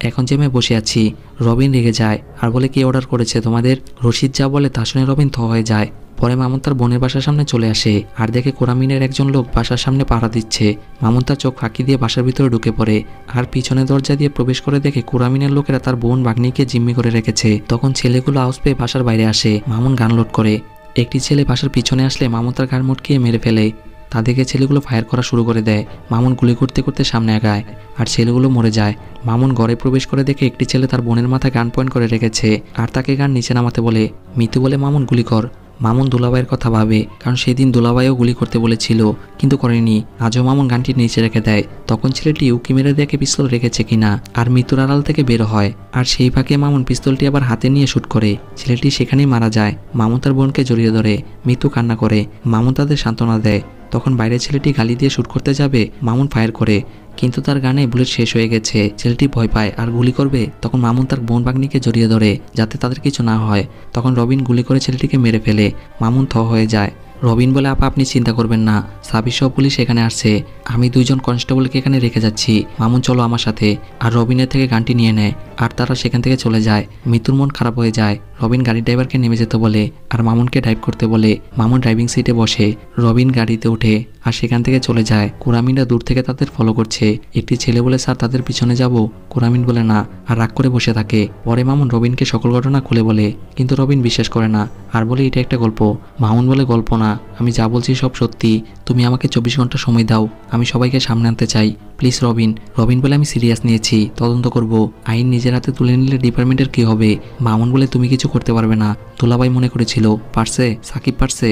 এখন যে আমি বসে আছি। রবিন রেগে যায় আর বলে কে অর্ডার করেছে তোমাদের? রশিদ যা বলে তা শুনে রবিন থ হয়ে যায়। পরে মামুন তার বোনের বাসার সামনে চলে আসে আর দেখে কোরামিনের একজন লোক বাসার সামনে পাহারা দিচ্ছে। মামুন তার চোখ ফাঁকি দিয়ে বাসার ভিতরে ঢুকে পড়ে আর পিছনে দরজা দিয়ে প্রবেশ করে দেখে কোরামিনের লোকেরা তার বোন ভাগ্নিকে জিম্মি করে রেখেছে। তখন ছেলেগুলো আউস পেয়ে বাসার বাইরে আসে। মামুন গান লোড করে। একটি ছেলে বাসার পিছনে আসলে মামুন তার ঘাড় মুটকিয়ে মেরে ফেলে। তাদেরকে ছেলেগুলো ফায়ার করা শুরু করে দেয়। মামুন গুলি করতে করতে সামনে আগায় আর ছেলেগুলো মরে যায়। মামুন ঘরে প্রবেশ করে দেখে একটি ছেলে তার বোনের মাথায় গান পয়েন্ট করে রেখেছে আর তাকে গান নিচে নামাতে বলে। মিতু বলে মামুন গুলি কর। মামুন দুলাভাইয়ের কথা ভাবে, কারণ সেদিন দুলাভাইও গুলি করতে বলেছিল কিন্তু করেনি। আজও মামুন গানটি নিচে রেখে দেয়। তখন ছেলেটি উকি মেরে দেখে পিস্তল রেখেছে কিনা আর মৃত্যুর আড়াল থেকে বের হয়। আর সেই ফাঁকে মামুন পিস্তলটি আবার হাতে নিয়ে শুট করে। ছেলেটি সেখানেই মারা যায়। মামুন তার বোনকে জড়িয়ে ধরে। মৃত্যু কান্না করে। মামুন তাদের সান্ত্বনা দেয়। তখন বাইরের ছেলেটি গালি দিয়ে শুট করতে যাবে, মামুন ফায়ার করে কিন্তু তার গানে বুলেট শেষ হয়ে গেছে। ছেলেটি ভয় পায় আর গুলি করবে। তখন মামুন তার বোন ভাগ্নিকে জড়িয়ে ধরে যাতে তাদের কিছু না হয়। তখন রবিন গুলি করে ছেলেটিকে মেরে ফেলে। মামুন থ হয়ে যায়। রবিন বলে আপা আপনি চিন্তা করবেন না, সাবির সহ পুলিশ এখানে আসছে। আমি 2 জন কনস্টেবলকে এখানে রেখে যাচ্ছি। মামুন চলো আমার সাথে। আর রবিনের থেকে গানটি নিয়ে নেয় আর তারা সেখান থেকে চলে যায়। মৃত্যুর মন খারাপ হয়ে যায়। রবিন গাড়ির ড্রাইভারকে নেমে যেতে বলে আর মামুনকে ড্রাইভ করতে বলে। মামুন ড্রাইভিং সিটে বসে। রবিন গাড়িতে ওঠে আর সেখান থেকে চলে যায়। কোরামিনরা দূর থেকে তাদের ফলো করছে। একটি ছেলে বলে স্যার তাদের পিছনে যাব। কোরামিন বলে না আর রাগ করে বসে থাকে। পরে মামুন রবিনকে সকল ঘটনা খুলে বলে কিন্তু রবিন বিশ্বাস করে না আর বলে এটা একটা গল্প। মামুন বলে গল্প না, আমি যা বলছি সব সত্যি। তুমি আমাকে 24 ঘন্টা সময় দাও, আমি সবাইকে সামনে আনতে চাই প্লিজ রবিন। রবিন বলে আমি সিরিয়াস নিয়েছি, তদন্ত করব। আইন নিজের হাতে তুলে নিলে ডিপার্টমেন্টের কি হবে? মামুন বলে তুমি কিছু করতে পারবে না। দুলাভাই মনে করেছিল পারছে, সাকিব পারছে,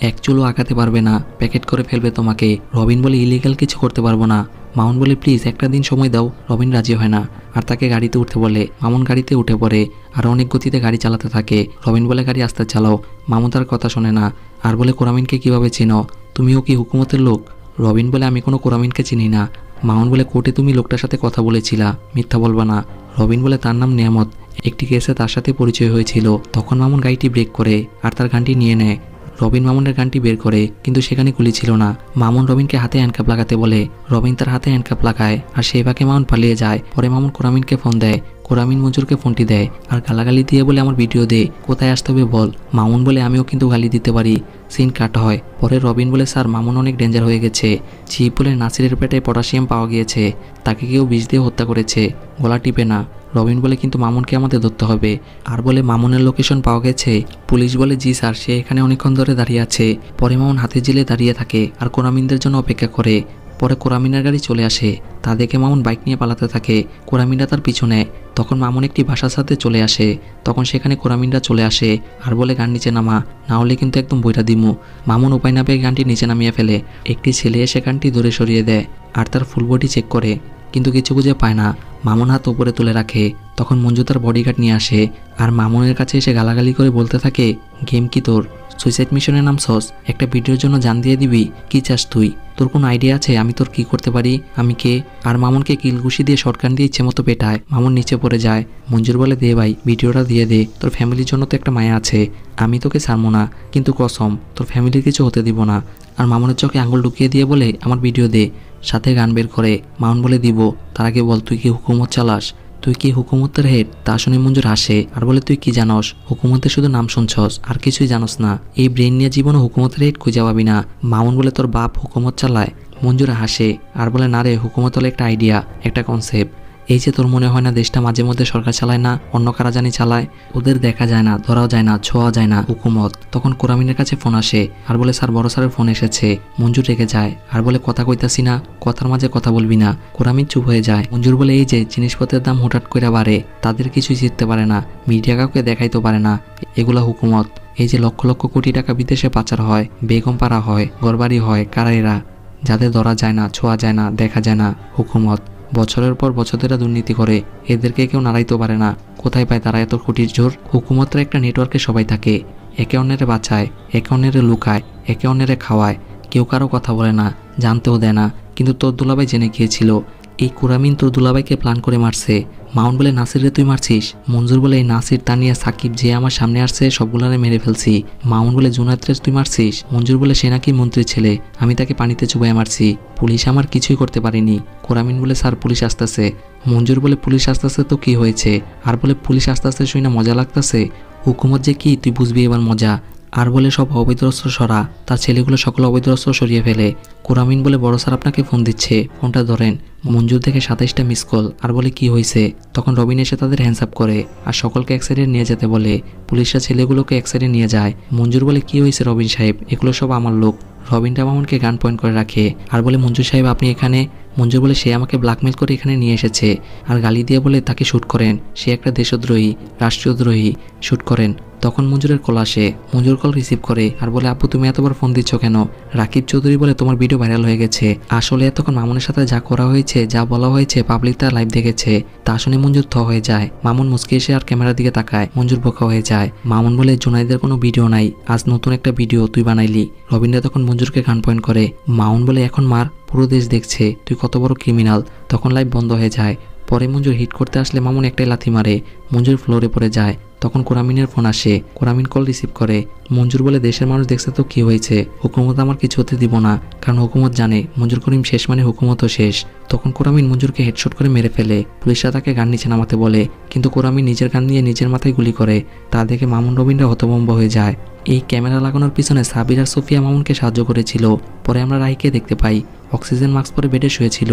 এক চুলও আগাতে পারবে না, প্যাকেট করে ফেলবে তোমাকে। রবিন বলে ইলিগাল কিছু করতে পারবো না। মামুন বলে প্লিজ একটা দিন সময় দাও। রবিন রাজি হয় না আর তাকে গাড়িতে উঠতে বলে। মামুন গাড়িতে উঠে পড়ে আর অনেক গতিতে গাড়ি চালাতে থাকে। রবিন বলে গাড়ি আস্তে চালাও। মামুন তার কথা শোনে না আর বলে কোরামিনকে কিভাবে চিনো? তুমিও কি হুকুমতের লোক? রবিন বলে আমি কোনো কোরামিনকে চিনি না। মামুন বলে কোর্টে তুমি লোকটার সাথে কথা বলেছিলা, মিথ্যা বলবা না। রবিন বলে তার নাম নিয়ামত, একটি কেসে তার সাথে পরিচয় হয়েছিল। তখন মামুন গাড়িটি ব্রেক করে আর তার গানটি নিয়ে নেয়। রবিন মামুনের গানটি বের করে কিন্তু সেখানে গুলি ছিল না। মামুন রবিনকে হাতে হ্যান্ডকাপ লাগাতে বলে। রবিন তার হাতে হ্যান্ডকাপ লাগায় আর সেই ফাঁকে মামুন পালিয়ে যায়। পরে মামুন কোরামিনকে ফোন দেয়। কোরামিন মঞ্জুরকে ফোনটি দেয় আর গালাগালি দিয়ে বলে আমার ভিডিও দে, কোথায় আসতে হবে বল। মামুন বলে আমিও কিন্তু গালি দিতে পারি। সিন কাট হয়। পরে রবিন বলে স্যার মামুন অনেক ডেঞ্জার হয়ে গেছে। চিপ বলে নাসিরের পেটে পটাশিয়াম পাওয়া গিয়েছে, তাকে কেউ বিষ দিয়ে হত্যা করেছে, গলা টিপে না। রবিন বলে কিন্তু মামুনকে আমাদের ধরতে হবে আর বলে মামুনের লোকেশন পাওয়া গেছে। পুলিশ বলে জি স্যার, সে এখানে অনেকক্ষণ ধরে দাঁড়িয়ে আছে। পরে মামুন হাতে জিলে দাঁড়িয়ে থাকে আর কোরামিনদের জন্য অপেক্ষা করে। পরে কোরামিনের গাড়ি চলে আসে, তা দেখে মামুন বাইক নিয়ে পালাতে থাকে। কোরামিনরা তার পিছনে। তখন মামুন একটি বাসার সাথে চলে আসে। তখন সেখানে কোরামিনরা চলে আসে আর বলে গান নিচে নামা, না হলে কিন্তু একদম বইটা দিমু। মামুন উপায় না পেয়ে গানটি নিচে নামিয়ে ফেলে। একটি ছেলে এসে গানটি দূরে সরিয়ে দেয় আর তার ফুল বডি চেক করে। কিন্তু কিছু খুঁজে পায় না। মামুন হাত উপরে তুলে রাখে। তখন মঞ্জু তার বডিগার্ড নিয়ে আসে আর মামুনের কাছে এসে গালাগালি করে বলতে থাকে, গেম কি তোর? সুইসাইড মিশনে নামছস? একটা ভিডিওর জন্য জান দিয়ে দিবি? কি চাস তুই? তোর কোনো আইডিয়া আছে আমি তোর কি করতে পারি? আমি কে? আর মামুনকে কিলঘুষি দিয়ে শর্টগান দিয়ে ইচ্ছে মতো পেটায়। মামুন নিচে পড়ে যায়। মঞ্জুর বলে, দে ভাই, ভিডিওটা দিয়ে দে, তোর ফ্যামিলির জন্য তো একটা মায়া আছে। আমি তোকে ছাড়বো না, কিন্তু কসম তোর ফ্যামিলির কিছু হতে দিব না। আর মামুনের চোখে আঙুল ঢুকিয়ে দিয়ে বলে, আমার ভিডিও দে। সাথে গান বের করে। মামুন বলে, দিব। তার আগে বল, তুই কি হুকুমত চালাস? তুই কি হুকুমতের হেড? তা শুনে মঞ্জুর হাসে আর বলে, তুই কি জানস? হুকুমতের শুধু নাম শুনছস, আর কিছুই জানস না। এই ব্রেন নিয়ে জীবনে হুকুমতের হেড খুঁজে পাবি না। মামুন বলে, তোর বাপ হুকুমত চালায়? মঞ্জুর হাসে আর বলে, না রে, হুকুমত হলো একটা আইডিয়া, একটা কনসেপ্ট। এই যে তোর মনে হয় না দেশটা মাঝে মধ্যে সরকার চালায় না, অন্য কারা জানি চালায়? ওদের দেখা যায় না, ধরাও যায় না, ছোঁয়া যায় না হুকুমত। তখন কোরামিনের কাছে ফোন আসে আর বলে, স্যার, বড় স্যারের ফোন এসেছে। মঞ্জুর রেগে যায় আর বলে, কথা কইতাছি না, কথার মাঝে কথা বলবি না। কোরামিন চুপ হয়ে যায়। মঞ্জুর বলে, এই যে জিনিসপত্রের দাম হুটহাট করে বাড়ে, তাদের কিছুই জিততে পারে না, মিডিয়া কাউকে দেখাইতে পারে না, এগুলা হুকুমত। এই যে লক্ষ লক্ষ কোটি টাকা বিদেশে পাচার হয়, বেগম পাড়া হয়, ঘরবাড়ি হয়, কারাইরা, যাদের ধরা যায় না, ছোঁয়া যায় না, দেখা যায় না, হুকুমত। বছরের পর বছর ধরে দুর্নীতি করে, এদেরকে কেউ নাড়াইতে পারে না। কোথায় পায় তারা এত কোটির জোর? হুকুমতের একটা নেটওয়ার্কে সবাই থাকে, একে অন্যেরে বাঁচায়, একে অন্যেরে লুকায়, একে অন্যেরে খাওয়ায়। কেউ কারো কথা বলে না, জানতেও দেয় না। কিন্তু তোর দুলাভাই জেনে গিয়েছিল এই কুরামিন তোর দুলাভাইকে প্ল্যান করে মারছে। মাউন বলে, নাসিরে তুই মারছিস? মঞ্জুর বলে, এই নাসির, তানিয়া, সাকিব যে আমার সামনে আসছে সবগুলারে মেরে ফেলছি। মাউন বলে, জুনায়েদরে তুই মারছিস? মঞ্জুর বলে, সে নাকি মন্ত্রীর ছেলে, আমি তাকে পানিতে চুবাইয়া মারছি, পুলিশ আমার কিছুই করতে পারেনি। কোরামিন বলে, স্যার, পুলিশ আসতেছে। মঞ্জুর বলে, পুলিশ আসতেছে তো কি হয়েছে? আর বলে, পুলিশ আসতেছে শুই না মজা লাগতেছে, হুকুমত যে কি তুই বুঝবি এবার মজা। আর বলে, সব অবৈধ অস্ত্র সরা। তার ছেলেগুলো সকল অবৈধ অস্ত্র সরিয়ে ফেলে। কোরামিন বলে, বড় স্যার আপনাকে ফোন দিচ্ছে, ফোনটা ধরেন। মঞ্জুর দেখে 27টা মিস কল আর বলে, কি হয়েছে? তখন রবিন এসে তাদের হ্যান্ডস আপ করে আর সকলকে এক সাইডে নিয়ে যেতে বলে। পুলিশরা ছেলেগুলোকে এক সাইডে নিয়ে যায়। মঞ্জুর বলে, কি হয়েছে রবিন সাহেব? এগুলো সব আমার লোক। রবিনটা মামুনকে গান পয়েন্ট করে রাখে আর বলে, মঞ্জুর সাহেব আপনি এখানে? মঞ্জুর বলে, সে আমাকে ব্ল্যাকমেল করে এখানে নিয়ে এসেছে। আর গালি দিয়ে বলে, তাকে শ্যুট করেন, সে একটা দেশদ্রোহী, রাষ্ট্রদ্রোহী, শ্যুট করেন। তখন মঞ্জুরের কল আসে। মঞ্জুর কল রিসিভ করে আর বলে, আপু তুমি এতবার ফোন দিচ্ছ কেন? রাকিব চৌধুরী বলে, তোমার ভিডিও ভাইরাল হয়ে গেছে। আসলে এতক্ষণ মামুনের সাথে যা করা হয়েছে, যা বলা হয়েছে, পাবলিক তার লাইভ দেখেছে। তা শুনে মঞ্জুর থ হয়ে যায়। মামুন মুচকি এসে আর ক্যামেরার দিকে তাকায়। মঞ্জুর বোকা হয়ে যায়। মামুন বলে, জুনাইদের কোনো ভিডিও নাই, আজ নতুন একটা ভিডিও তুই বানাইলি। রবীন্দ্র তখন মঞ্জুরকে গান পয়েন্ট করে। মামুন বলে, এখন মার, পুরো দেশ দেখছে তুই কত বড় ক্রিমিনাল। তখন লাইভ বন্ধ হয়ে যায়। পরে মঞ্জুর হিট করতে আসলে মামুন একটাই লাথি মারে। মঞ্জুর ফ্লোরে পড়ে যায়। তখন কোরামিনের ফোন আসে। কোরামিন কল রিসিভ করে। মঞ্জুর বলে, দেশের মানুষ দেখছে তো কি হয়েছে, হুকুমত আমার কিছু হতে দিব না, কারণ হুকুমত জানে মঞ্জুর করিম শেষ মানে হুকুমতও শেষ। তখন কোরামিন মঞ্জুরকে হেডশট করে মেরে ফেলে। পুলিশরা তাকে গান নিচে নামাতে বলে, কিন্তু কোরামিন নিজের গান নিয়ে নিজের মাথায় গুলি করে। তা দেখে মামুন রবিনরা হতভম্ব হয়ে যায়। এই ক্যামেরা লাগানোর পিছনে সাবির আর সোফিয়া মামুনকে সাহায্য করেছিল। পরে আমরা রাইকে দেখতে পাই, অক্সিজেন মাস্ক পরে বেডে শুয়েছিল।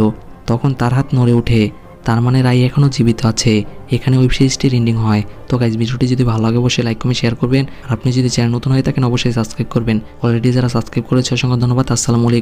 তখন তার হাত নড়ে ওঠে, তার মানে রাই এখনও জীবিত আছে। এখানে ওয়েব সিরিজটির এন্ডিং হয়। তো গাইজ, ভিডিওটি যদি ভালো লাগে অবশ্যই লাইক কমেন্ট শেয়ার করবেন। আর আপনি যদি চ্যানেল নতুন হয়ে থাকেন অবশ্যই সাবস্ক্রাইব করবেন। অলরেডি যারা সাবস্ক্রাইব করেছে অসংখ্য ধন্যবাদ। আসসালামু আলাইকুম।